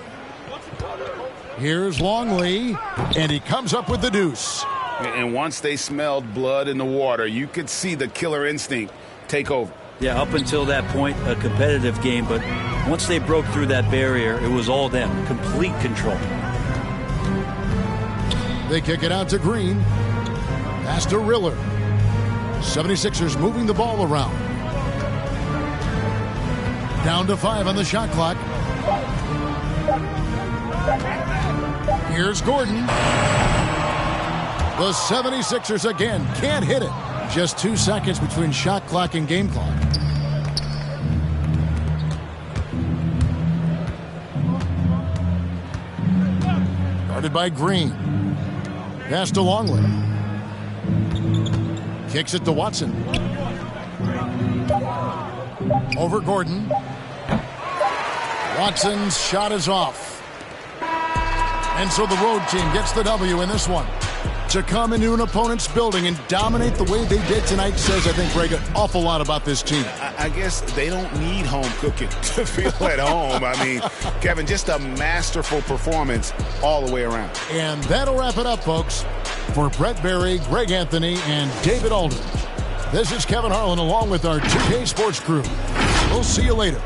Here's Longley, and he comes up with the deuce. And once they smelled blood in the water, you could see the killer instinct take over. Yeah, up until that point, a competitive game, but once they broke through that barrier, it was all them. Complete control. They kick it out to Green. Pass to Riller. 76ers moving the ball around. Down to 5 on the shot clock. Here's Gordon. The 76ers again can't hit it. Just 2 seconds between shot clock and game clock. Guarded by Green. Pass to Longley. Kicks it to Watson. Over Gordon. Watson's shot is off. And so the road team gets the W in this one. To come into an opponent's building and dominate the way they did tonight says, I think, Greg, an awful lot about this team. I guess they don't need home cooking to feel at home. I mean, Kevin, just a masterful performance all the way around. And that'll wrap it up, folks. For Brett Berry, Greg Anthony, and David Aldridge, this is Kevin Harlan along with our 2K Sports crew. We'll see you later.